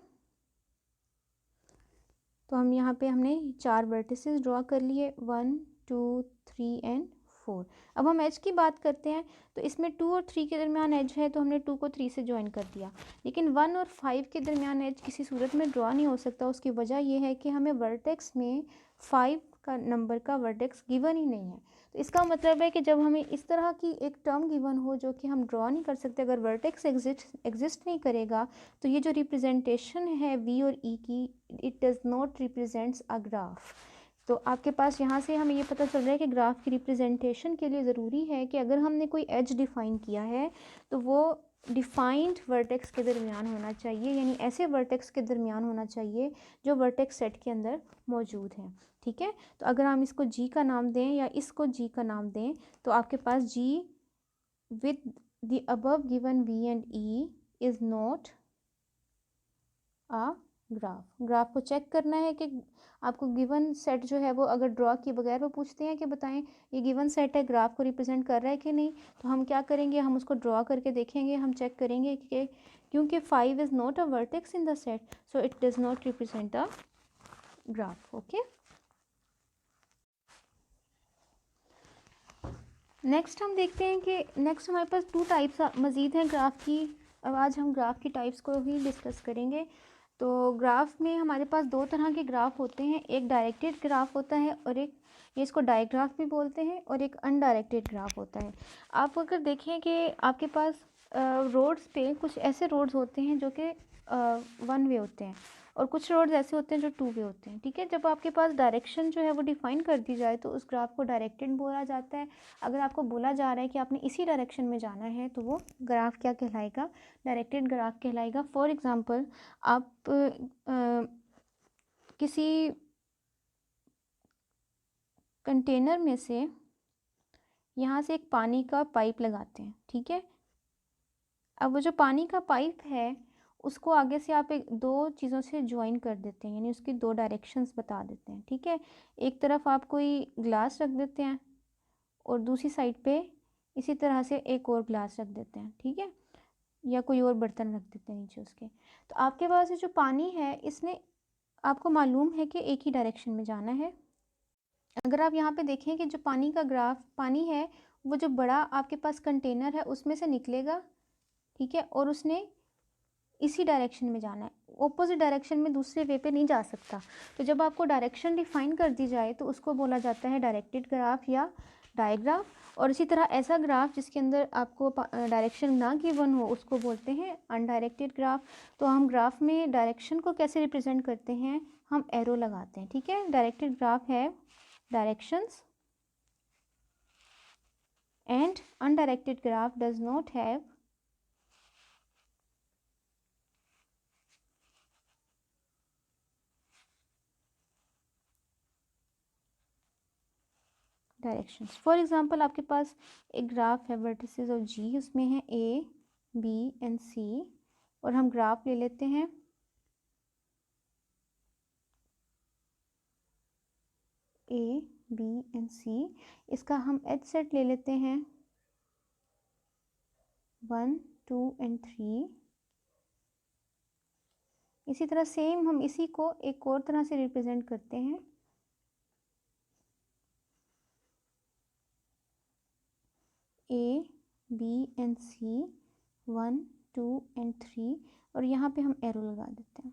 तो हम यहाँ पे हमने 4 वर्टिसेस ड्रॉ कर लिए 1 2 3 एंड 4। अब हम एज की बात करते हैं, तो इसमें 2 और 3 के दरमियान एज है, तो हमने 2 को 3 से ज्वाइन कर दिया। लेकिन 1 और 5 के दरमियान एज किसी सूरत में ड्रॉ नहीं हो सकता। उसकी वजह यह है कि हमें वर्टेक्स में 5 का नंबर का वर्टेक्स गिवन ही नहीं है। तो इसका मतलब है कि जब हमें इस तरह की एक टर्म गिवन हो जो कि हम ड्रॉ नहीं कर सकते, अगर वर्टेक्स एग्जिस्ट नहीं करेगा, तो ये जो रिप्रेजेंटेशन है वी और ई की, it does not represents a graph. तो आपके पास यहाँ से हमें ये पता चल रहा है कि ग्राफ की रिप्रेजेंटेशन के लिए ज़रूरी है कि अगर हमने कोई एज डिफ़ाइन किया है तो वो डिफाइंड वर्टेक्स के दरमियान होना चाहिए, यानी ऐसे वर्टेक्स के दरमियान होना चाहिए जो वर्टेक्स सेट के अंदर मौजूद हैं। ठीक है, तो अगर हम इसको जी का नाम दें या इसको जी का नाम दें, तो आपके पास G with the above given V and E is not a graph को चेक करना है कि आपको गिवन सेट जो है वो अगर ड्रॉ किए बगैर वो पूछते हैं कि बताएं ये गिवन सेट है, ग्राफ को रिप्रेजेंट कर रहा है कि नहीं, तो हम क्या करेंगे, हम उसको ड्रॉ करके देखेंगे। हम चेक करेंगे कि क्योंकि 5 is not a vertex in the set, so it does not represent a graph. Okay, next हम देखते हैं कि नेक्स्ट हमारे पास 2 टाइप्स मज़ीद हैं ग्राफ की। अब आज हम ग्राफ की टाइप्स को ही डिस्कस करेंगे। तो ग्राफ में हमारे पास 2 तरह के ग्राफ होते हैं, एक डायरेक्टेड ग्राफ होता है और एक, ये इसको डायग्राफ भी बोलते हैं, और एक अनडायरेक्टेड ग्राफ होता है। आप अगर देखें कि आपके पास रोड्स पे कुछ ऐसे रोड्स होते हैं जो कि 1 वे होते हैं, और कुछ रोड्स ऐसे होते हैं जो 2 वे होते हैं। ठीक है, जब आपके पास डायरेक्शन जो है वो डिफाइन कर दी जाए तो उस ग्राफ को डायरेक्टेड बोला जाता है। अगर आपको बोला जा रहा है कि आपने इसी डायरेक्शन में जाना है तो वो ग्राफ क्या कहलाएगा, डायरेक्टेड ग्राफ कहलाएगा। फॉर एग्ज़ाम्पल आप किसी कंटेनर में से यहाँ से एक पानी का पाइप लगाते हैं। ठीक है, अब वो जो पानी का पाइप है उसको आगे से आप एक 2 चीज़ों से ज्वाइन कर देते हैं, यानी उसकी 2 डायरेक्शंस बता देते हैं। ठीक है, एक तरफ आप कोई ग्लास रख देते हैं और दूसरी साइड पे इसी तरह से एक और ग्लास रख देते हैं, ठीक है, या कोई और बर्तन रख देते हैं नीचे उसके। तो आपके पास ये जो पानी है इसने आपको मालूम है कि एक ही डायरेक्शन में जाना है। अगर आप यहाँ पे देखें कि जो पानी का ग्राफ पानी है वो जो बड़ा आपके पास कंटेनर है उसमें से निकलेगा, ठीक है, और उसने इसी डायरेक्शन में जाना है, ऑपोजिट डायरेक्शन में दूसरे वे पे नहीं जा सकता। तो जब आपको डायरेक्शन डिफाइन कर दी जाए तो उसको बोला जाता है डायरेक्टेड ग्राफ या डायग्राफ। और इसी तरह ऐसा ग्राफ जिसके अंदर आपको डायरेक्शन ना गिवन हो उसको बोलते हैं अनडायरेक्टेड ग्राफ। तो हम ग्राफ में डायरेक्शन को कैसे रिप्रेजेंट करते हैं, हम एरो लगाते हैं, ठीक है। डायरेक्टेड ग्राफ है directions and undirected graph does not have directions। For example आपके पास एक ग्राफ है वर्टिसेस ऑफ जी, उसमें है ए बी एंड सी, और हम ग्राफ ले लेते हैं ए बी एंड सी, इसका हम एच सेट ले लेते हैं 1 2 एंड 3। इसी तरह सेम हम इसी को एक और तरह से रिप्रेजेंट करते हैं A B and C 1 2 and 3, और यहाँ पे हम एरो लगा देते हैं,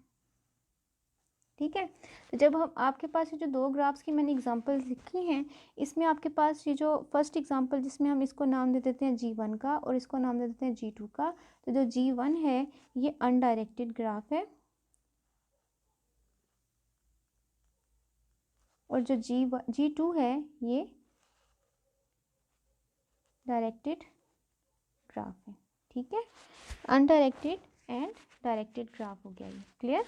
ठीक है। तो जब हम आपके पास ये जो दो ग्राफ्स की मैंने एग्जांपल लिखी हैं, इसमें आपके पास ये जो फर्स्ट एग्जांपल जिसमें हम इसको नाम दे देते हैं G1 का और इसको नाम दे देते हैं G2 का, तो जो G1 है ये अनडायरेक्टेड ग्राफ है और जो G2 है ये डायरेक्टेड ग्राफ है, ठीक है। अनडायरेक्टेड एंड डायरेक्टेड ग्राफ हो गया ये, क्लियर।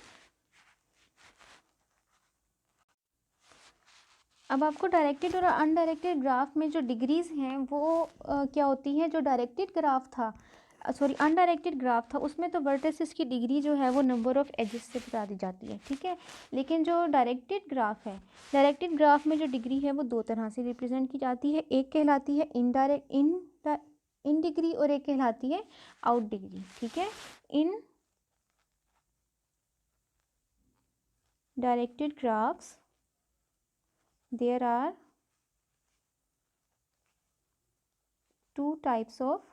अब आपको डायरेक्टेड और अनडायरेक्टेड ग्राफ में जो डिग्रीज हैं वो क्या होती हैं, जो डायरेक्टेड ग्राफ था सॉरी अनडायरेक्टेड ग्राफ था उसमें तो वर्टिसेस की डिग्री जो है वो नंबर ऑफ एजेस से बता दी जाती है, ठीक है। लेकिन जो डायरेक्टेड ग्राफ है, डायरेक्टेड ग्राफ में जो डिग्री है वो दो तरह से रिप्रेजेंट की जाती है, एक कहलाती है इन डिग्री और एक कहलाती है आउट डिग्री, ठीक है। In directed graphs there are two types of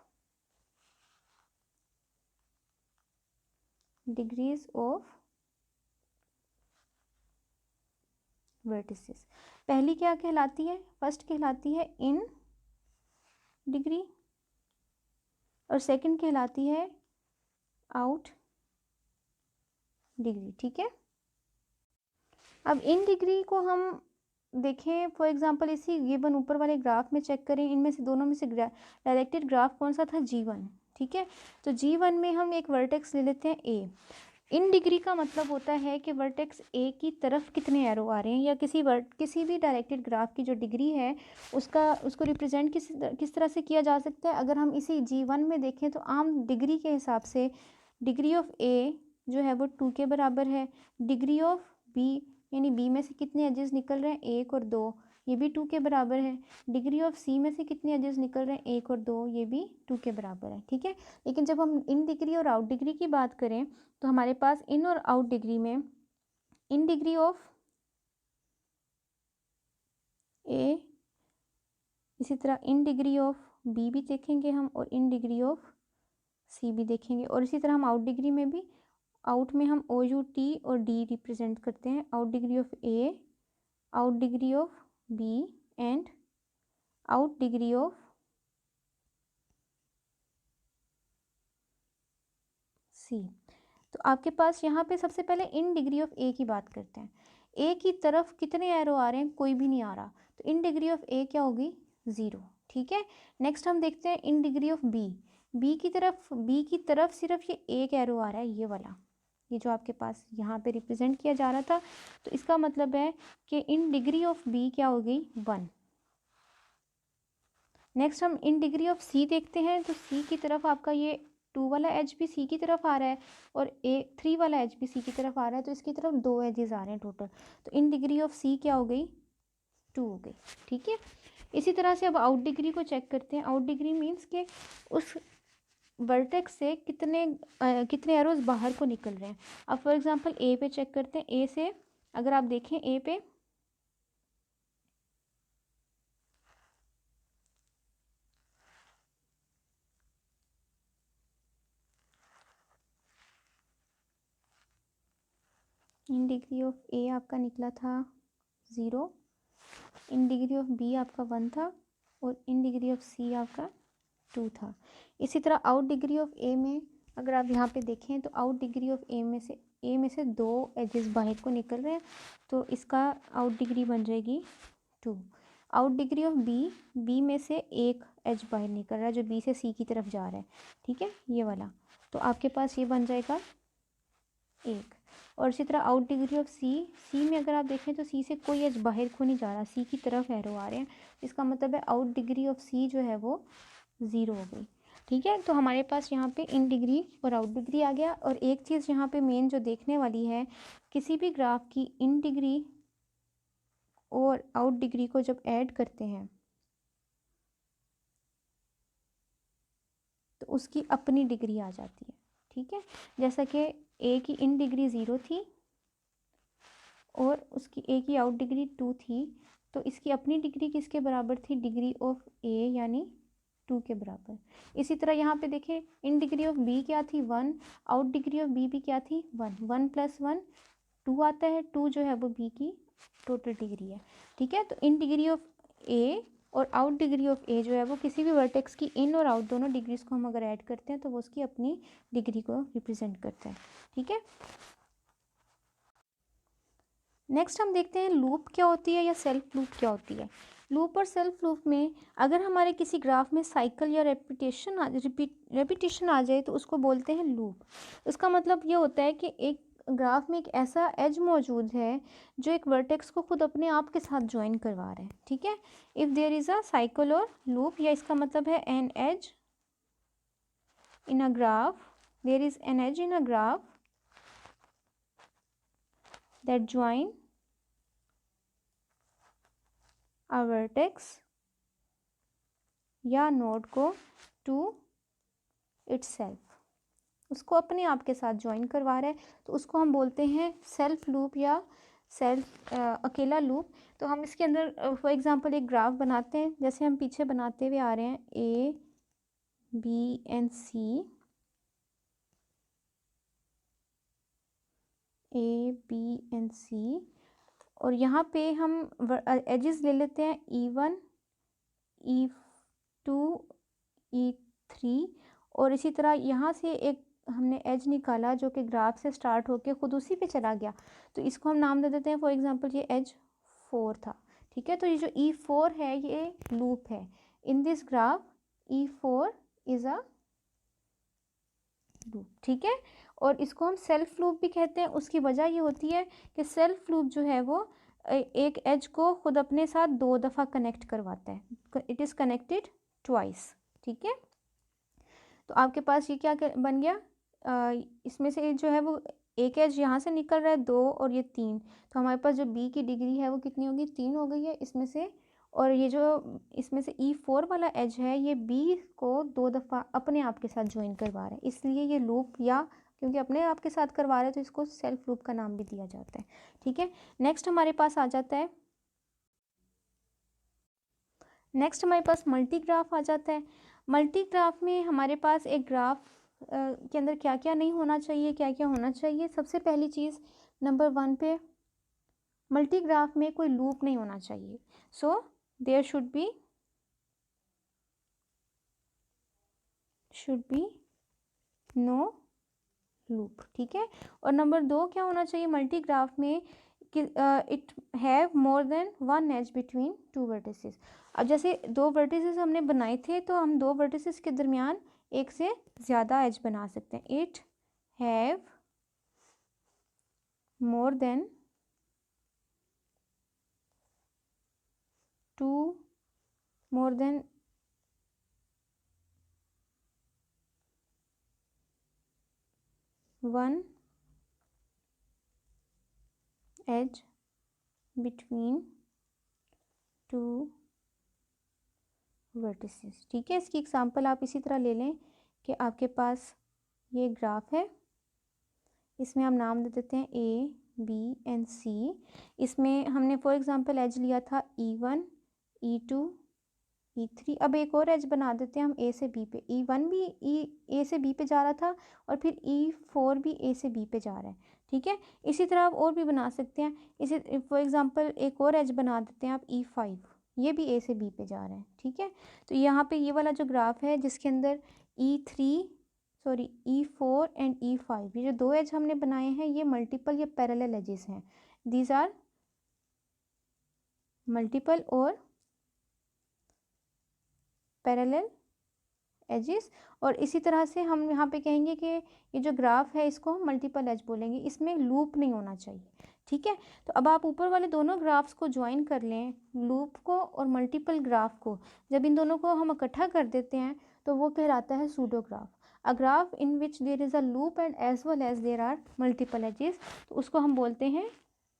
degrees of vertices। पहली क्या कहलाती है, फर्स्ट कहलाती है इन डिग्री और सेकंड कहलाती है आउट डिग्री, ठीक है। अब इन डिग्री को हम देखें, फॉर एग्जांपल इसी गिवन ऊपर वाले ग्राफ में चेक करें, इनमें से दोनों में से डायरेक्टेड ग्राफ कौन सा था, G1, ठीक है। तो G1 में हम एक वर्टेक्स ले लेते हैं A। इन डिग्री का मतलब होता है कि वर्टेक्स A की तरफ कितने एरो आ रहे हैं, या किसी भी डायरेक्टेड ग्राफ की जो डिग्री है उसको रिप्रेजेंट किस तरह से किया जा सकता है। अगर हम इसी G1 में देखें तो आम डिग्री के हिसाब से डिग्री ऑफ A जो है वो 2 के बराबर है, डिग्री ऑफ B यानी B में से कितने एजेस निकल रहे हैं, 1 और 2, ये भी 2 के बराबर है। डिग्री ऑफ C में से कितने एजेस निकल रहे हैं, 1 और 2, ये भी 2 के बराबर है, ठीक है। लेकिन जब हम इन डिग्री और आउट डिग्री की बात करें तो हमारे पास इन और आउट डिग्री में इन डिग्री ऑफ A, इसी तरह इन डिग्री ऑफ B भी देखेंगे हम और इन डिग्री ऑफ C भी देखेंगे, और इसी तरह हम आउट डिग्री में भी, आउट में हम OUT और D रिप्रेजेंट करते हैं, out degree of A, out degree of B and out degree of C। तो आपके पास यहाँ पे सबसे पहले इन डिग्री ऑफ A की बात करते हैं। A की तरफ कितने एरो आ रहे हैं, कोई भी नहीं आ रहा, तो इन डिग्री ऑफ A क्या होगी, 0, ठीक है। नेक्स्ट हम देखते हैं in degree of B। B की तरफ सिर्फ ये एक एरो आ रहा है, ये वाला, ये जो आपके पास यहाँ पे रिप्रेजेंट किया जा रहा था, तो इसका मतलब है कि इन डिग्री ऑफ B क्या हो गई, 1। नेक्स्ट हम इन डिग्री ऑफ C देखते हैं, तो C की तरफ आपका ये 2 वाला एज भी C की तरफ आ रहा है और 3 वाला एज भी C की तरफ आ रहा है, तो इसकी तरफ 2 एजेस आ रहे हैं टोटल, तो इन डिग्री ऑफ C क्या हो गई, 2 हो गई, ठीक है। इसी तरह से अब आउट डिग्री को चेक करते हैं। आउट डिग्री मीन्स के उस वर्टेक्स से कितने एरोज बाहर को निकल रहे हैं। अब फॉर एग्जांपल ए पे चेक करते हैं। ए से अगर आप देखें ए पे इन डिग्री ऑफ ए आपका निकला था 0, इन डिग्री ऑफ बी आपका 1 था और इन डिग्री ऑफ सी आपका 2 था। इसी तरह आउट डिग्री ऑफ ए में अगर आप यहाँ पे देखें तो आउट डिग्री ऑफ ए में से 2 एजेस बाहर को निकल रहे हैं, तो इसका आउट डिग्री बन जाएगी 2। आउट डिग्री ऑफ बी में से एक एज बाहर निकल रहा है जो बी से सी की तरफ जा रहा है, ठीक है, ये वाला, तो आपके पास ये बन जाएगा 1। और इसी तरह आउट डिग्री ऑफ सी में अगर आप देखें तो सी से कोई एज बाहर को नहीं जा रहा, सी की तरफ एरो आ रहे हैं, इसका मतलब है आउट डिग्री ऑफ सी जो है वो 0 हो गई, ठीक है। तो हमारे पास यहाँ पे इन डिग्री और आउट डिग्री आ गया। और एक चीज़ यहाँ पे मेन जो देखने वाली है, किसी भी ग्राफ की इन डिग्री और आउट डिग्री को जब ऐड करते हैं तो उसकी अपनी डिग्री आ जाती है, ठीक है। जैसा कि ए की इन डिग्री 0 थी और उसकी ए की आउट डिग्री 2 थी, तो इसकी अपनी डिग्री किसके बराबर थी, डिग्री ऑफ ए यानी 2 के बराबर। इसी तरह यहाँ पे देखें इन डिग्री ऑफ बी क्या थी 1, आउट डिग्री ऑफ बी भी क्या थी 1, 1 + 1 2 आता है, 2 जो है वो बी की टोटल डिग्री है, ठीक है। तो इन डिग्री ऑफ ए और आउट डिग्री ऑफ ए जो है वो किसी भी वर्टेक्स की इन और आउट दोनों डिग्रीज को हम अगर ऐड करते हैं तो वो उसकी अपनी डिग्री को रिप्रेजेंट करते हैं, ठीक है। नेक्स्ट हम देखते हैं लूप क्या होती है या सेल्फ लूप क्या होती है। लूप और सेल्फ लूप में अगर हमारे किसी ग्राफ में साइकिल या रेपिटेशन आ जाए तो उसको बोलते हैं लूप। उसका मतलब ये होता है कि एक ग्राफ में एक ऐसा एज मौजूद है जो एक वर्टेक्स को खुद अपने आप के साथ ज्वाइन करवा रहा है, ठीक है। If there is a cycle और लूप, या इसका मतलब है an edge in a graph, there is an edge in a graph that join a vertex या नोड को टू itself, उसको अपने आप के साथ ज्वाइन करवा रहा है, तो उसको हम बोलते हैं सेल्फ लूप या अकेला लूप। तो हम इसके अंदर फॉर एग्जांपल एक ग्राफ बनाते हैं, जैसे हम पीछे बनाते हुए आ रहे हैं A B and C, A B and C, और यहाँ पे हम एजेस ले लेते हैं E1 E2 E3, और इसी तरह यहाँ से एक हमने एज निकाला जो कि ग्राफ से स्टार्ट होके खुद उसी पे चला गया, तो इसको हम नाम दे देते हैं, फॉर एग्जांपल ये एज 4 था, ठीक है। तो ये जो E4 है ये लूप है। In this graph E4 is a loop, ठीक है। और इसको हम सेल्फ लूप भी कहते हैं। उसकी वजह ये होती है कि सेल्फ लूप जो है वो एक एज को खुद अपने साथ 2 दफ़ा कनेक्ट करवाता है, इट इज़ कनेक्टेड ट्वाइस, ठीक है। तो आपके पास ये क्या बन गया, इसमें से जो है वो एक एज यहाँ से निकल रहा है 2 और ये 3, तो हमारे पास जो बी की डिग्री है वो कितनी होगी, 3 हो गई है इसमें से। और ये जो इसमें से E4 वाला एज है ये बी को 2 दफ़ा अपने आप के साथ ज्वाइन करवा रहा है, इसलिए ये लूप, या क्योंकि अपने आप के साथ करवा रहा है तो इसको सेल्फ लूप का नाम भी दिया जाता है, ठीक है। नेक्स्ट हमारे पास आ जाता है, नेक्स्ट हमारे पास मल्टी ग्राफ आ जाता है। मल्टी ग्राफ में हमारे पास एक ग्राफ के अंदर क्या क्या नहीं होना चाहिए, क्या क्या होना चाहिए। सबसे पहली चीज़ नंबर 1 पे मल्टी ग्राफ में कोई लूप नहीं होना चाहिए, so there should be no loop, ठीक है। और नंबर 2 क्या होना चाहिए मल्टी ग्राफ में कि it have more than 1 edge between 2 vertices. अब जैसे 2 वर्टिसेस हमने बनाए थे तो हम 2 वर्टिसेस के दरमियान एक से ज़्यादा एज बना सकते हैं। It have more than 2 more than one edge between 2 vertices. ठीक है, इसकी एग्जांपल आप इसी तरह ले लें कि आपके पास ये ग्राफ है, इसमें हम नाम दे देते हैं ए बी एंड सी। इसमें हमने फॉर एग्जांपल एज लिया था E1 E2 E3। अब एक और एज बना देते हैं हम ए से बी पे। E1 भी ए से बी पे जा रहा था और फिर E4 भी ए से बी पे जा रहा है। ठीक है, इसी तरह आप और भी बना सकते हैं। इसी फॉर एग्जांपल एक और एज बना देते हैं आप E5, ये भी ए से बी पे जा रहा है। ठीक है, तो यहाँ पे ये वाला जो ग्राफ है जिसके अंदर E4 एंड E5 ये जो दो एज हमने बनाए हैं ये मल्टीपल या पैरेलल एजेस हैं। दीज आर मल्टीपल और पैरेलल एजेस। और इसी तरह से हम यहाँ पे कहेंगे कि ये जो ग्राफ है इसको हम मल्टीपल एज बोलेंगे, इसमें लूप नहीं होना चाहिए। ठीक है, तो अब आप ऊपर वाले दोनों ग्राफ्स को ज्वाइन कर लें, लूप को और मल्टीपल ग्राफ को। जब इन दोनों को हम इकट्ठा कर देते हैं तो वो कहलाता है pseudo graph. A graph in which there is a loop and as well as there are multiple edges, तो उसको हम बोलते हैं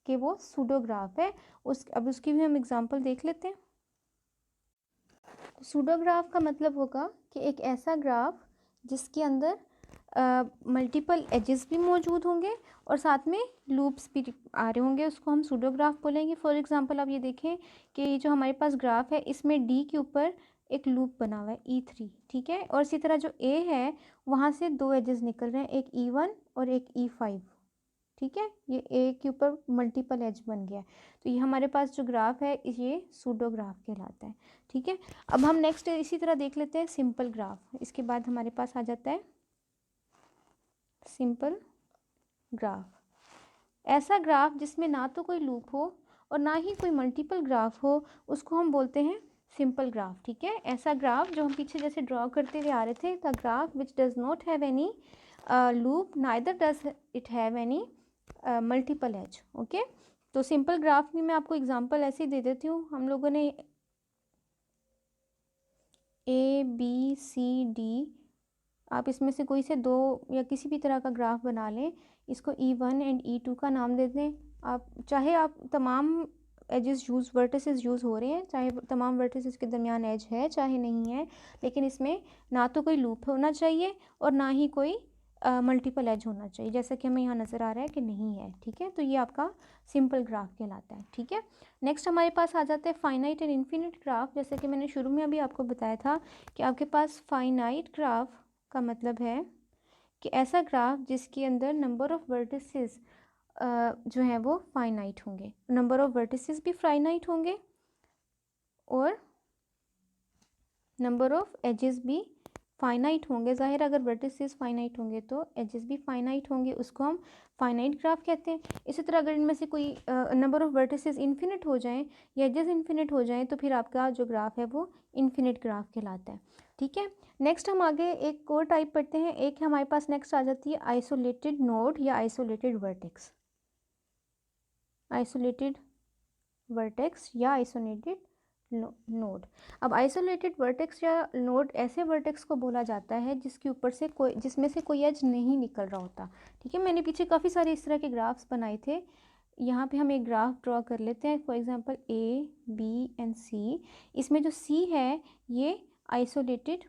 कि वो सूडो ग्राफ है। अब उसकी भी हम एग्जाम्पल देख लेते हैं। सूडो ग्राफ का मतलब होगा कि एक ऐसा ग्राफ जिसके अंदर मल्टीपल एजेस भी मौजूद होंगे और साथ में लूप्स भी आ रहे होंगे, उसको हम सूडो ग्राफ बोलेंगे। फॉर एग्जांपल आप ये देखें कि ये जो हमारे पास ग्राफ है इसमें डी के ऊपर एक लूप बना हुआ है E3। ठीक है, और इसी तरह जो ए है वहाँ से दो एजेस निकल रहे हैं, एक E1 और एक E5। ठीक है, ये ए के ऊपर मल्टीपल एज बन गया है, तो ये हमारे पास जो ग्राफ है ये सूडो ग्राफ कहलाता है। ठीक है, अब हम नेक्स्ट इसी तरह देख लेते हैं सिंपल ग्राफ। इसके बाद हमारे पास आ जाता है सिंपल ग्राफ। ऐसा ग्राफ जिसमें ना तो कोई लूप हो और ना ही कोई मल्टीपल ग्राफ हो, उसको हम बोलते हैं सिंपल ग्राफ। ठीक है, ऐसा ग्राफ जो हम पीछे जैसे ड्रॉ करते हुए आ रहे थे, the graph which does not have any loop neither does it have any multiple edge. Okay, तो सिंपल ग्राफ में मैं आपको एग्जांपल ऐसे ही दे देती हूँ। हम लोगों ने ABCD, आप इसमें से कोई से दो या किसी भी तरह का ग्राफ बना लें, इसको E1 एंड E2 का नाम दे दें। आप चाहे आप तमाम एजेस वर्टिसेस यूज़ हो रहे हैं, चाहे तमाम वर्टिसेस के दरमियान एज है चाहे नहीं है, लेकिन इसमें ना तो कोई लूप होना चाहिए और ना ही कोई मल्टीपल एज होना चाहिए, जैसा कि हमें यहाँ नज़र आ रहा है कि नहीं है। ठीक है, तो ये आपका सिंपल ग्राफ कहलाता है। ठीक है, नेक्स्ट हमारे पास आ जाता है फाइनाइट एंड इन्फिनिट ग्राफ। जैसे कि मैंने शुरू में अभी आपको बताया था कि आपके पास फाइनाइट ग्राफ का मतलब है कि ऐसा ग्राफ जिसके अंदर नंबर ऑफ़ वर्टिसेस जो है वो फाइनाइट होंगे, नंबर ऑफ़ वर्टिसेस भी फाइनाइट होंगे और नंबर ऑफ़ एजेस भी फाइनाइट होंगे। ज़ाहिर अगर वर्टिसेस फाइनाइट होंगे तो एजेस भी फाइनाइट होंगे, उसको हम फाइनाइट ग्राफ कहते हैं। इसी तरह अगर इनमें से कोई नंबर ऑफ़ वर्टिसेस इन्फिनिट हो जाएं या एजेस इन्फिनिट हो जाएं तो फिर आपका जो ग्राफ है वो इन्फिनिट ग्राफ कहलाता है। ठीक है, नेक्स्ट हम आगे एक और टाइप पढ़ते हैं। एक हमारे पास नेक्स्ट आ जाती है आइसोलेटेड नोड या आइसोलेटेड वर्टेक्स। आइसोलेटेड वर्टेक्स या आइसोलेटेड नोड। अब आइसोलेटेड वर्टेक्स या नोड ऐसे वर्टेक्स को बोला जाता है जिसके ऊपर से जिसमें से कोई एज नहीं निकल रहा होता। ठीक है, मैंने पीछे काफ़ी सारे इस तरह के ग्राफ्स बनाए थे। यहाँ पे हम एक ग्राफ ड्रॉ कर लेते हैं, for example A, B and C। इसमें जो C है ये आइसोलेटेड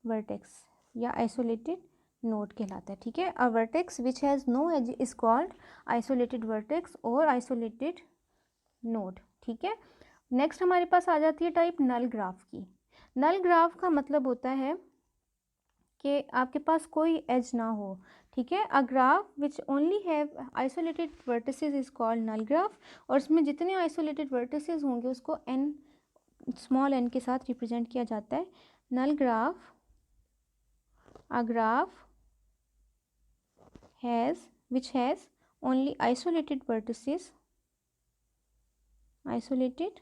वर्टेक्स या आइसोलेटेड नोड कहलाता है। ठीक है, a vertex which has no edge is called isolated vertex और आइसोलेटेड नोड। ठीक है, नेक्स्ट हमारे पास आ जाती है टाइप नल ग्राफ की। नल ग्राफ का मतलब होता है कि आपके पास कोई एज ना हो। ठीक है, a graph which only have isolated vertices is called null graph. और इसमें जितने आइसोलेटेड वर्टिसेस होंगे उसको n स्मॉल n के साथ रिप्रेजेंट किया जाता है। Null graph, a graph has which has only isolated vertices, isolated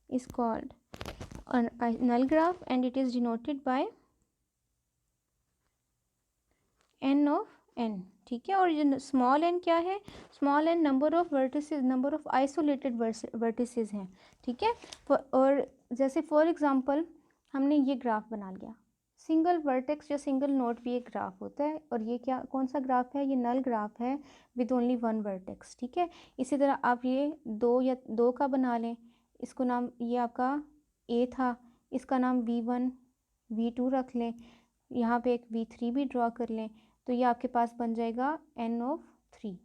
is called a null graph and it is denoted by n of n। ठीक है, और ये स्मॉल n क्या है? Small n number of vertices, number of isolated vertices हैं। ठीक है, और जैसे फॉर एग्जांपल हमने ये ग्राफ बना लिया सिंगल वर्टेक्स या सिंगल नोड भी एक ग्राफ होता है, और ये क्या कौन सा ग्राफ है, ये नल ग्राफ है विद ओनली वन वर्टेक्स, ठीक है। इसी तरह आप ये दो का बना लें, इसको नाम, ये आपका ए था, इसका नाम V1 V2 रख लें, यहाँ पे एक V3 भी ड्रॉ कर लें, तो ये आपके पास बन जाएगा N(3),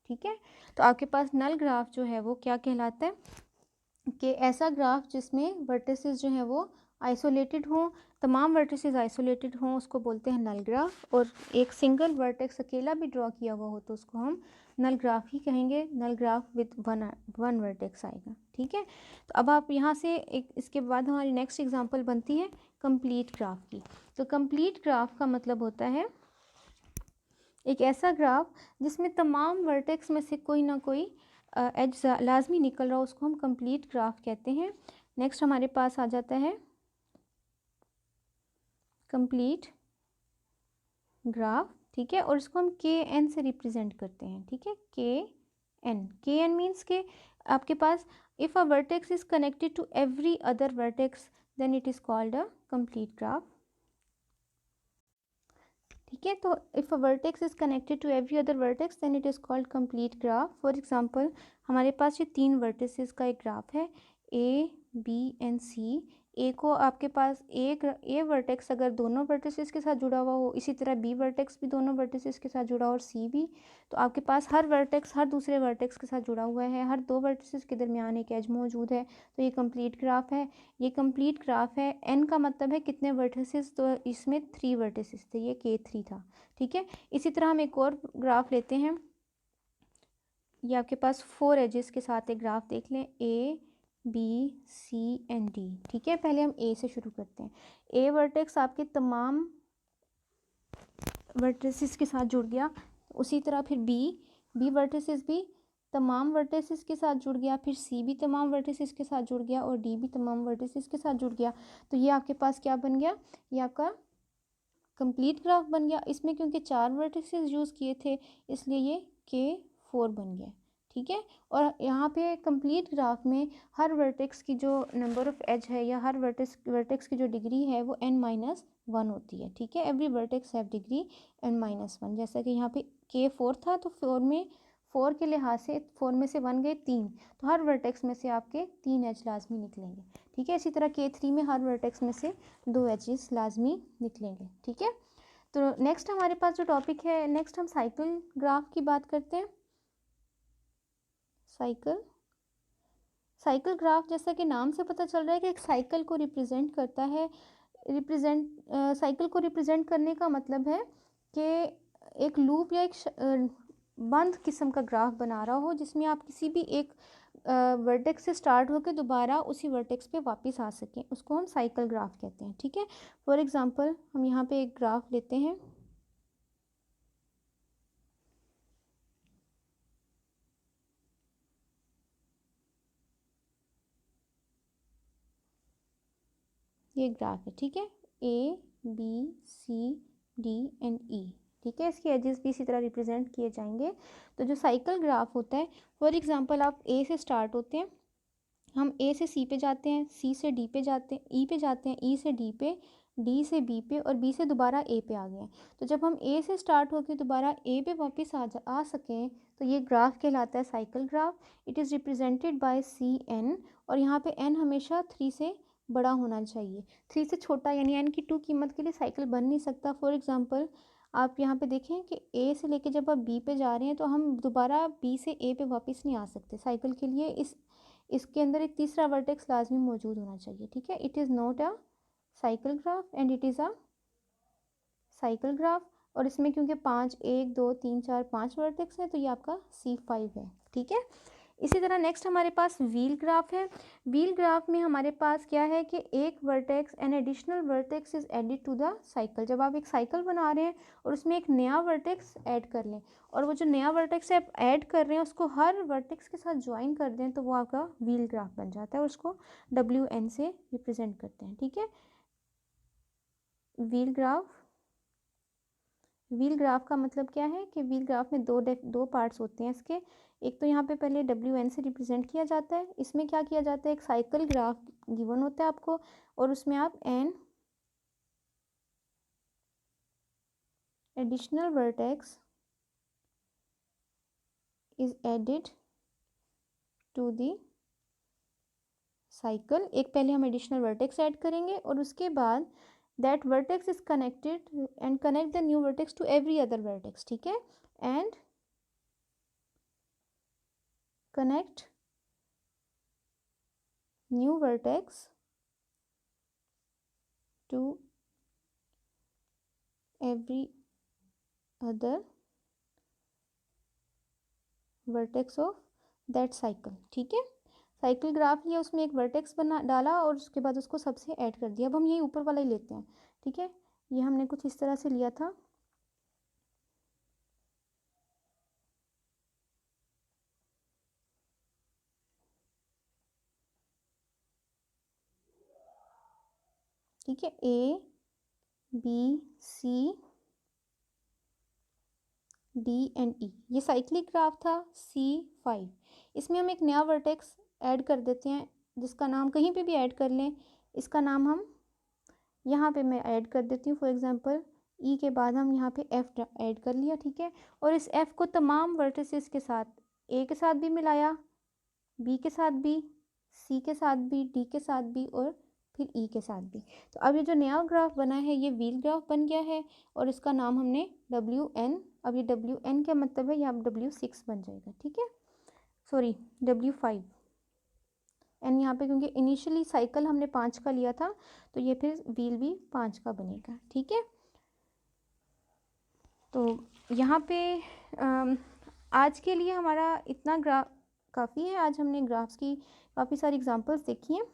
ठीक है। तो आपके पास नल ग्राफ जो है वो क्या कहलाता है कि ऐसा ग्राफ जिसमें वर्टिसेस जो है वो आइसोलेटेड हों, तमाम वर्टिसेस आइसोलेटेड हों, उसको बोलते हैं नल ग्राफ। और एक सिंगल वर्टेक्स अकेला भी ड्रॉ किया हुआ हो तो उसको हम नल ग्राफ ही कहेंगे, नल ग्राफ विद वन वर्टेक्स आएगा, ठीक है। तो अब आप यहाँ से एक, इसके बाद हमारी नेक्स्ट एग्जांपल बनती है कंप्लीट ग्राफ की। तो कंप्लीट ग्राफ का मतलब होता है एक ऐसा ग्राफ जिसमें तमाम वर्टेक्स में से कोई ना कोई एज लाजमी निकल रहा हो, उसको हम कंप्लीट ग्राफ कहते हैं। नेक्स्ट हमारे पास आ जाता है कंप्लीट ग्राफ, ठीक है, और इसको हम KN से रिप्रेजेंट करते हैं, ठीक है। KN मीन्स के आपके पास if a vertex is connected to every other vertex then it is called a complete graph, ठीक है। तो if a vertex is connected to every other vertex then it is called complete graph. For example हमारे पास ये तीन vertices का एक graph है A, B एंड C। ए को आपके पास ए वर्टेक्स अगर दोनों वर्टिसेस के साथ जुड़ा हुआ हो, इसी तरह बी वर्टेक्स भी दोनों वर्टिसेस के साथ जुड़ा हो और सी भी, तो आपके पास हर वर्टेक्स हर दूसरे वर्टेक्स के साथ जुड़ा हुआ है, हर दो वर्टिसेस के दरमियान एक एज मौजूद है, तो ये कंप्लीट ग्राफ है। ये कंप्लीट ग्राफ है। एन का मतलब है कितने वर्टिसेस, तो इसमें 3 वर्टिसेस थे, ये K3 था, ठीक है। इसी तरह हम एक और ग्राफ लेते हैं, ये आपके पास 4 एजेस के साथ एक ग्राफ देख लें, A, B, C and D, ठीक है। पहले हम ए से शुरू करते हैं। ए वर्टेक्स आपके तमाम वर्टिसेस के साथ जुड़ गया, उसी तरह फिर बी वर्टिसेस भी तमाम वर्टिसेस के साथ जुड़ गया, फिर सी भी तमाम वर्टिसेस के साथ जुड़ गया और डी भी तमाम वर्टिसेस के साथ जुड़ गया। तो ये आपके पास क्या बन गया, ये आपका कंप्लीट ग्राफ बन गया। इसमें क्योंकि 4 वर्टिसेस यूज़ किए थे इसलिए ये K4 बन गया, ठीक है। और यहाँ पे कंप्लीट ग्राफ में हर वर्टेक्स की जो नंबर ऑफ एज है या हर वर्टेक्स की जो डिग्री है वो n-1 होती है, ठीक है। Every vertex have degree n-1, जैसा कि यहाँ पे K4 था तो 4 के लिहाज से 4 में से 1 गए 3, तो हर वर्टेक्स में से आपके 3 एज लाजमी निकलेंगे, ठीक है। इसी तरह K3 में हर वर्टेक्स में से 2 एजेस लाजमी निकलेंगे, ठीक है। तो नेक्स्ट हमारे पास जो टॉपिक है, नेक्स्ट हम साइकिल ग्राफ की बात करते हैं। साइकिल ग्राफ, जैसा कि नाम से पता चल रहा है कि एक साइकिल को रिप्रेजेंट करता है। साइकिल को रिप्रेजेंट करने का मतलब है कि एक लूप या एक बंद किस्म का ग्राफ बना रहा हो जिसमें आप किसी भी एक वर्टेक्स से स्टार्ट होकर दोबारा उसी वर्टेक्स पे वापस आ सकें, उसको हम साइकिल ग्राफ कहते हैं, ठीक है। फॉर एग्जांपल हम यहाँ पे एक ग्राफ लेते हैं, ये ग्राफ है, ठीक है, A, B, C, D and E, ठीक है। इसके एजेस भी इसी तरह रिप्रेजेंट किए जाएंगे। तो जो साइकिल ग्राफ होता है, फॉर एग्जांपल आप ए से स्टार्ट होते हैं, हम ए से सी पे जाते हैं, सी से डी पे जाते हैं, ई पे जाते हैं, ई से डी पे, डी से बी पे और बी से दोबारा ए पे आ गए हैं। तो जब हम ए से स्टार्ट होकर दोबारा ए पे वापस आ सकें तो ये ग्राफ कहलाता है cycle graph. It is represented by CN, और यहाँ पे n हमेशा 3 से बड़ा होना चाहिए, 3 से छोटा यानी n की 2 कीमत के लिए साइकिल बन नहीं सकता। फॉर एग्जांपल आप यहाँ पे देखें कि ए से लेके जब आप बी पे जा रहे हैं तो हम दोबारा बी से ए पे वापस नहीं आ सकते। साइकिल के लिए इसके अंदर एक तीसरा वर्टेक्स लाजमी मौजूद होना चाहिए, ठीक है। It is not a cycle graph and it is a cycle graph. और इसमें क्योंकि 1 2 3 4 5 वर्टेक्स है तो ये आपका C5 है, ठीक है। इसी तरह नेक्स्ट हमारे पास व्हील ग्राफ है। व्हील ग्राफ में हमारे पास क्या है कि एक vertex an additional vertex is added to the cycle. जब आप एक साइकिल बना रहे हैं और उसमें एक नया वर्टेक्स ऐड कर लें और वो जो नया वर्टेक्स आप ऐड कर रहे हैं उसको हर वर्टेक्स के साथ ज्वाइन कर दें तो वो आपका व्हील ग्राफ बन जाता है और उसको WN से रिप्रेजेंट करते हैं, ठीक है। व्हील ग्राफ का मतलब क्या है कि व्हील ग्राफ में दो पार्ट्स होते हैं इसके। एक तो यहाँ पे पहले WN से रिप्रेजेंट किया जाता है। इसमें क्या किया जाता है, एक साइकिल ग्राफ गिवन होता है आपको और उसमें आप n additional vertex is added to the cycle. एक पहले हम एडिशनल वर्टेक्स ऐड करेंगे और उसके बाद that vertex is connected and connect the new vertex to every other vertex, ठीक है, and connect new vertex to every other vertex of that cycle, ठीक है। साइकिल ग्राफ लिया, उसमें एक वर्टेक्स बना डाला और उसके बाद उसको सबसे ऐड कर दिया। अब हम यही ऊपर वाला ही लेते हैं, ठीक है। ये हमने कुछ इस तरह से लिया था, ठीक है, A B C D and E, ये साइक्लिक ग्राफ था C5। इसमें हम एक नया वर्टेक्स ऐड कर देते हैं जिसका नाम कहीं पे भी ऐड कर लें, इसका नाम हम यहाँ पे मैं ऐड कर देती हूँ। फॉर एग्जांपल E के बाद हम यहाँ पे F ऐड कर लिया, ठीक है। और इस F को तमाम वर्टिसेस के साथ, A के साथ भी मिलाया, B के साथ भी, C के साथ भी, D के साथ भी और फिर E के साथ भी। तो अब ये जो नया ग्राफ बना है ये व्हील ग्राफ बन गया है और इसका नाम हमने WN, अब ये WN क्या मतलब है, यहाँ W6 बन जाएगा, ठीक है, सॉरी W5 एंड यहाँ पे क्योंकि इनिशियली साइकिल हमने 5 का लिया था तो ये फिर व्हील भी 5 का बनेगा, ठीक है। तो यहाँ पे आज के लिए हमारा इतना ग्राफ काफ़ी है। आज हमने ग्राफ्स की काफ़ी सारी एग्जांपल्स देखी हैं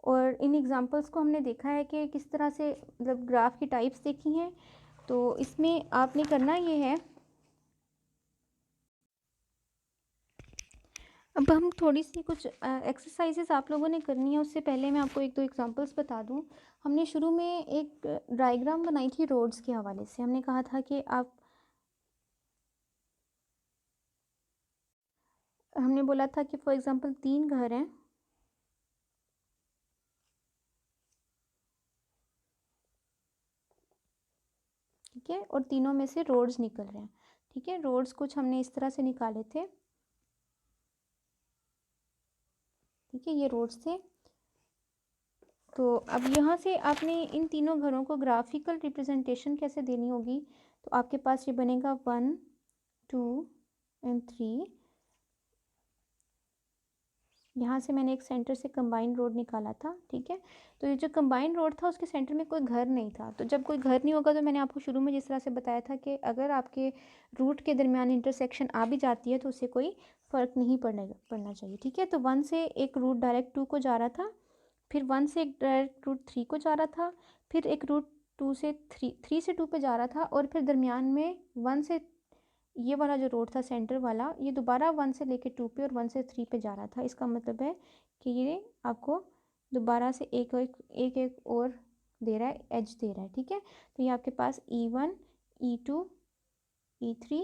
और इन एग्जांपल्स को हमने देखा है कि किस तरह से मतलब ग्राफ की टाइप्स देखी हैं। तो इसमें आपने करना ये है, अब हम थोड़ी सी कुछ एक्सरसाइजेस आप लोगों ने करनी है। उससे पहले मैं आपको एक दो एग्जांपल्स बता दूं। हमने शुरू में एक डायग्राम बनाई थी रोड्स के हवाले से। हमने कहा था कि हमने बोला था कि फॉर एग्जांपल 3 घर हैं, ठीक है, और तीनों में से रोड्स निकल रहे हैं, ठीक है। रोड्स कुछ हमने इस तरह से निकाले थे, ठीक है, ये रोड्स थे। तो अब यहाँ से आपने इन तीनों घरों को ग्राफिकल रिप्रेजेंटेशन कैसे देनी होगी, तो आपके पास ये बनेगा 1 2 एंड 3। यहाँ से मैंने एक सेंटर से कंबाइन रोड निकाला था, ठीक है। तो ये जो कंबाइन रोड था उसके सेंटर में कोई घर नहीं था। तो जब कोई घर नहीं होगा तो मैंने आपको शुरू में जिस तरह से बताया था कि अगर आपके रूट के दरमियान इंटरसेक्शन आ भी जाती है तो उससे कोई फ़र्क नहीं पड़ना चाहिए, ठीक है। तो 1 से एक रूट डायरेक्ट 2 को जा रहा था, फिर 1 से एक डायरेक्ट रूट 3 को जा रहा था, फिर एक रूट 2 से 3 से 2 पे जा रहा था और फिर दरमियान में 1 से ये वाला जो रोड था सेंटर वाला, ये दोबारा 1 से लेके 2 पे और 1 से 3 पे जा रहा था। इसका मतलब है कि ये आपको दोबारा से एक और दे रहा है, एज दे रहा है, ठीक है। तो ये आपके पास E1 E2 E3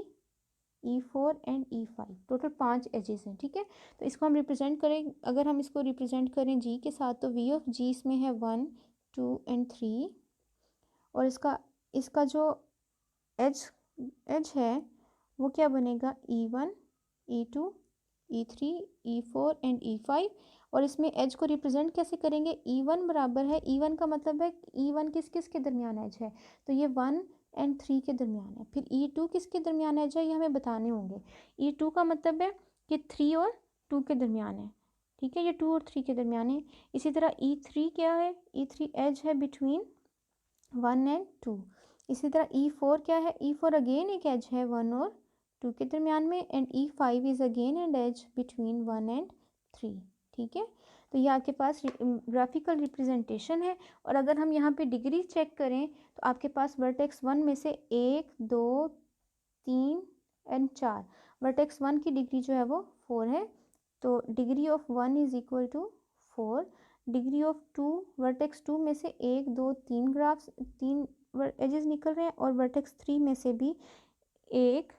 E4 and E5 total 5 edges हैं, ठीक है। तो इसको हम रिप्रेजेंट करें, अगर हम इसको रिप्रेजेंट करें G के साथ तो V ऑफ G इसमें है 1 2 एंड 3 और इसका जो एज है वो क्या बनेगा, E1 E2 E3 E4 and E5। और इसमें एज को रिप्रेजेंट कैसे करेंगे, E1 बराबर है, E1 का मतलब है E1 किस किस के दरमियान एज है, तो ये 1 एंड 3 के दरमियान है। फिर E2 किसके दरमियान एज है, ये हमें बताने होंगे। E2 का मतलब है कि 3 और 2 के दरमियान है, ठीक है, ये 2 और 3 के दरमियान है। इसी तरह E3 क्या है, E3 एज है बिटवीन 1 एंड 2। इसी तरह E4 क्या है, E4 अगेन एक एज है 1 और 2 के दरमियान में and E5 is again and edge between 1 and 3, ठीक है। तो ये आपके पास ग्राफिकल रिप्रेजेंटेशन है। और अगर हम यहाँ पे डिग्री चेक करें तो आपके पास वर्टेक्स 1 में से 1 2 3 एंड 4, वर्टेक्स 1 की डिग्री जो है वो 4 है, तो degree of 1 is equal to 4। Degree of 2, vertex 2 में से 1 2 3 एजेस निकल रहे हैं और वर्टेक्स 3 में से भी 1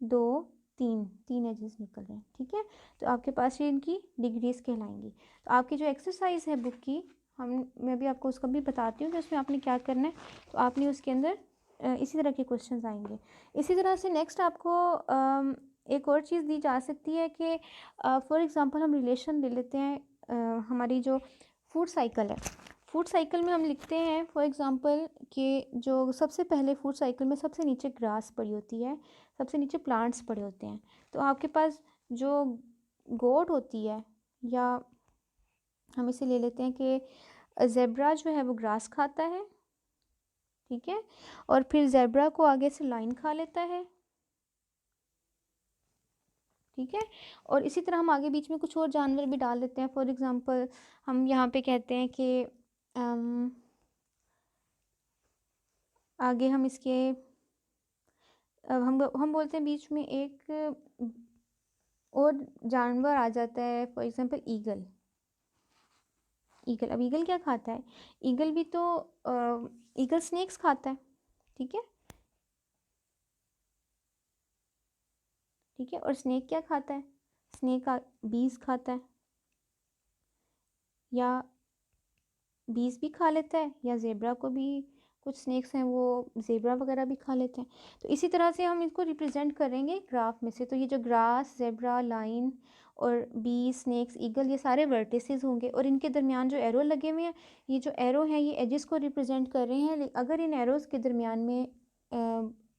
2 3 एजेस निकल रहे हैं, ठीक है। तो आपके पास ये इनकी डिग्रीज कहलाएंगी। तो आपकी जो एक्सरसाइज है बुक की, मैं भी आपको उसका भी बताती हूँ कि उसमें आपने क्या करना है। तो आपने उसके अंदर इसी तरह के क्वेश्चंस आएंगे। इसी तरह से नेक्स्ट आपको एक और चीज़ दी जा सकती है कि फॉर एग्जांपल हम रिलेशन ले लेते हैं, हमारी जो फूड साइकिल है, फूड साइकिल में हम लिखते हैं फॉर एग्जांपल कि जो सबसे पहले फूड साइकिल में सबसे नीचे ग्रास पड़ी होती है, सबसे नीचे प्लांट्स पड़े होते हैं। तो आपके पास जो गोट होती है, या हम इसे ले लेते हैं कि ज़ेब्रा जो है वो ग्रास खाता है, ठीक है, और फिर ज़ेब्रा को आगे से लाइन खा लेता है, ठीक है। और इसी तरह हम आगे बीच में कुछ और जानवर भी डाल लेते हैं। फॉर एग्जांपल हम यहाँ पे कहते हैं कि आगे हम इसके हम बोलते हैं बीच में एक और जानवर आ जाता है, फॉर एग्जांपल ईगल। ईगल, अब ईगल क्या खाता है? ईगल भी तो ईगल स्नेक्स खाता है, ठीक है, ठीक है। और स्नेक क्या खाता है? स्नेक बीज खाता है, या बीज भी खा लेता है, या ज़ेब्रा को भी कुछ स्नेक्स हैं वो ज़ेब्रा वगैरह भी खा लेते हैं। तो इसी तरह से हम इसको रिप्रेजेंट करेंगे ग्राफ में से। तो ये जो ग्रास, ज़ेब्रा, लाइन और बी, स्नेक्स, ईगल, ये सारे वर्टिसेस होंगे, और इनके दरमियान जो एरो लगे हुए हैं, ये जो एरो हैं ये एजेस को रिप्रेजेंट कर रहे हैं। अगर इन एरोज़ के दरमियान में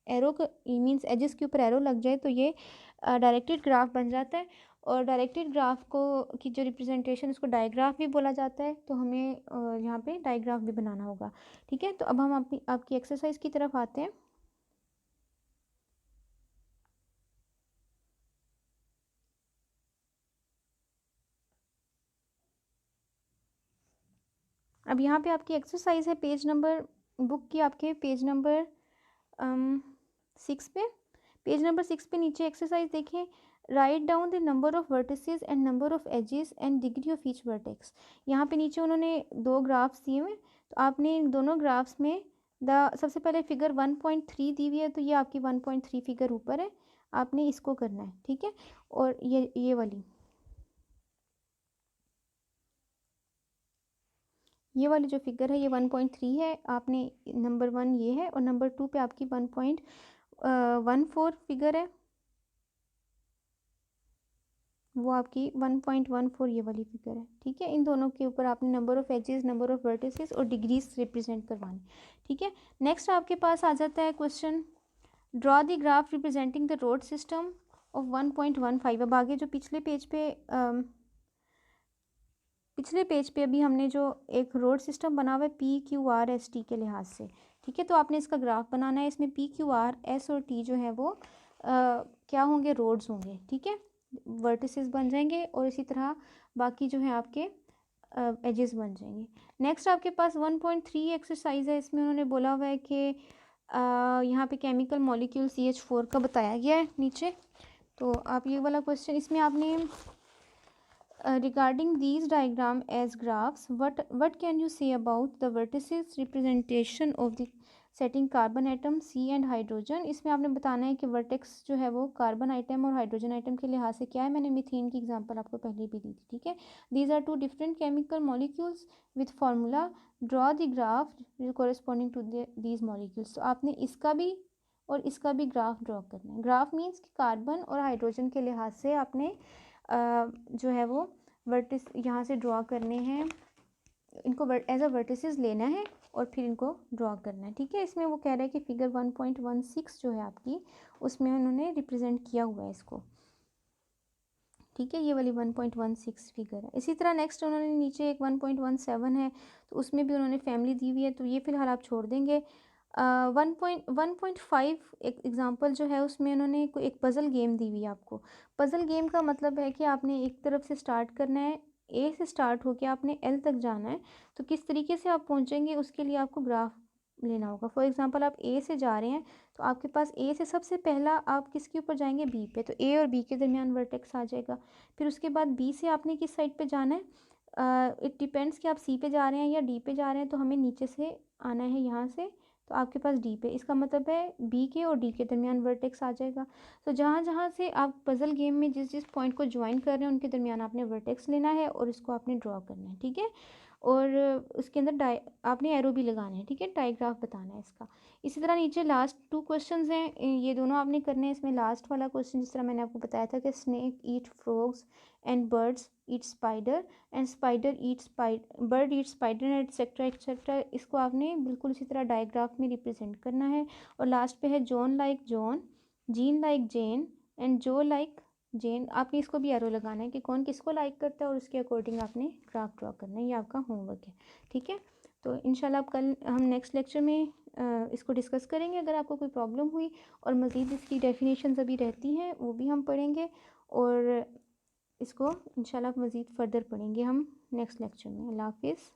एरो का मीन्स एजेस के ऊपर एरो लग जाए तो ये डायरेक्टेड ग्राफ बन जाता है। और डायरेक्टेड ग्राफ को की जो रिप्रेजेंटेशन, उसको डायग्राफ भी बोला जाता है। तो हमें यहाँ पे डायग्राफ भी बनाना होगा, ठीक है। तो अब हम आपकी एक्सरसाइज की तरफ आते हैं। अब यहाँ पे आपकी एक्सरसाइज है पेज नंबर, बुक की आपके पेज नंबर 6 पे। पेज नंबर 6 पे नीचे एक्सरसाइज देखें, write down the number of vertices and number of edges and degree of each vertex. यहाँ पे नीचे उन्होंने दो ग्राफ्स दिए हुए, तो आपने इन दोनों ग्राफ्स में सबसे पहले फिगर 1.3 दी हुई है, तो ये आपकी 1.3 फिगर ऊपर है, आपने इसको करना है, ठीक है। और ये वाली जो फिगर है ये 1.3 है, आपने नंबर 1 ये है, और नंबर 2 पे आपकी 1.14 फिगर है, वो आपकी 1.14 ये वाली फिगर है, ठीक है। इन दोनों के ऊपर आपने number of edges, number of vertices और डिग्रीज रिप्रेजेंट करवानी, ठीक है। नेक्स्ट आपके पास आ जाता है question, draw the graph representing the road system of 1.15। अब आगे जो पिछले पेज पे अभी हमने जो एक रोड सिस्टम बना हुआ है PQRST के लिहाज से, ठीक है। तो आपने इसका ग्राफ बनाना है। इसमें PQRS और T जो है वो क्या होंगे? रोड्स होंगे, ठीक है, वर्टिसेस बन जाएंगे, और इसी तरह बाकी जो है आपके एजेस बन जाएंगे। नेक्स्ट आपके पास 1.3 एक्सरसाइज है। इसमें उन्होंने बोला हुआ है कि यहाँ पे केमिकल मॉलिक्यूल CH4 का बताया गया है नीचे। तो आप ये वाला क्वेश्चन, इसमें आपने regarding these diagram as graphs, what can you say about the vertices representation of the setting carbon atom C and hydrogen? इसमें आपने बताना है कि वर्टेक्स जो है वो कार्बन आइटम और हाइड्रोजन आइटम के लिहाज से क्या है। मैंने मीथेन की एग्जांपल आपको पहले भी दी थी, ठीक है। these are two different chemical molecules with formula, draw the graph corresponding to these molecules। तो आपने इसका भी और इसका भी ग्राफ ड्रॉ करना है। ग्राफ मीन्स कि कार्बन और हाइड्रोजन के लिहाज से आपने जो है वो वर्टिस यहाँ से ड्रॉ करने हैं, इनको एज अ वर्टिसेस लेना है और फिर इनको ड्रॉ करना है, ठीक है। इसमें वो कह रहा है कि फिगर 1.16 जो है आपकी, उसमें उन्होंने रिप्रेजेंट किया हुआ है इसको, ठीक है। ये वाली 1.16 फिगर है। इसी तरह नेक्स्ट उन्होंने नीचे एक 1.17 है, तो उसमें भी उन्होंने फैमिली दी हुई है, तो ये फिलहाल आप छोड़ देंगे। 1.5 एक एग्ज़ाम्पल जो है उसमें उन्होंने एक पज़ल गेम दी हुई है आपको। पज़ल गेम का मतलब है कि आपने एक तरफ से स्टार्ट करना है, ए से स्टार्ट होकर आपने एल तक जाना है। तो किस तरीके से आप पहुंचेंगे उसके लिए आपको ग्राफ लेना होगा। फॉर एग्जांपल आप ए से जा रहे हैं, तो आपके पास ए से सबसे पहला आप किसके ऊपर जाएंगे? बी पे, तो ए और बी के दरमियान वर्टेक्स आ जाएगा। फिर उसके बाद बी से आपने किस साइड पे जाना है? इट डिपेंड्स कि आप सी पे जा रहे हैं या डी पे जा रहे हैं, तो हमें नीचे से आना है यहाँ से, तो आपके पास डी पे, इसका मतलब है बी के और डी के दरमियान वर्टेक्स आ जाएगा। तो जहाँ जहाँ से आप पज़ल गेम में जिस जिस पॉइंट को ज्वाइन कर रहे हैं उनके दरमियान आपने वर्टेक्स लेना है और इसको आपने ड्रॉ करना है, ठीक है। और उसके अंदर आपने एरो भी लगाना है, ठीक है, डायग्राफ बताना है इसका। इसी तरह नीचे लास्ट 2 क्वेश्चंस हैं, ये दोनों आपने करने हैं। इसमें लास्ट वाला क्वेश्चन जिस तरह मैंने आपको बताया था कि snake eat frogs and birds eat spider and spider eat bird eat spider etcetera etcetera, इसको आपने बिल्कुल इसी तरह डायग्राफ में रिप्रेजेंट करना है। और लास्ट पे है John like John, Jean like Jane and Joe like Jane, आपने इसको भी एरो लगाना है कि कौन किसको लाइक करता है और उसके अकॉर्डिंग आपने ग्राफ ड्रॉ करना है। ये आपका होमवर्क है, ठीक है। तो इंशाल्लाह कल हम नेक्स्ट लेक्चर में इसको डिस्कस करेंगे। अगर आपको कोई प्रॉब्लम हुई और मज़ीद इसकी डेफिनेशन अभी रहती हैं वो भी हम पढ़ेंगे, और इसको इंशाल्लाह मज़ीद फर्दर पढ़ेंगे हम नेक्स्ट लेक्चर में। अल्लाह हाफिज़।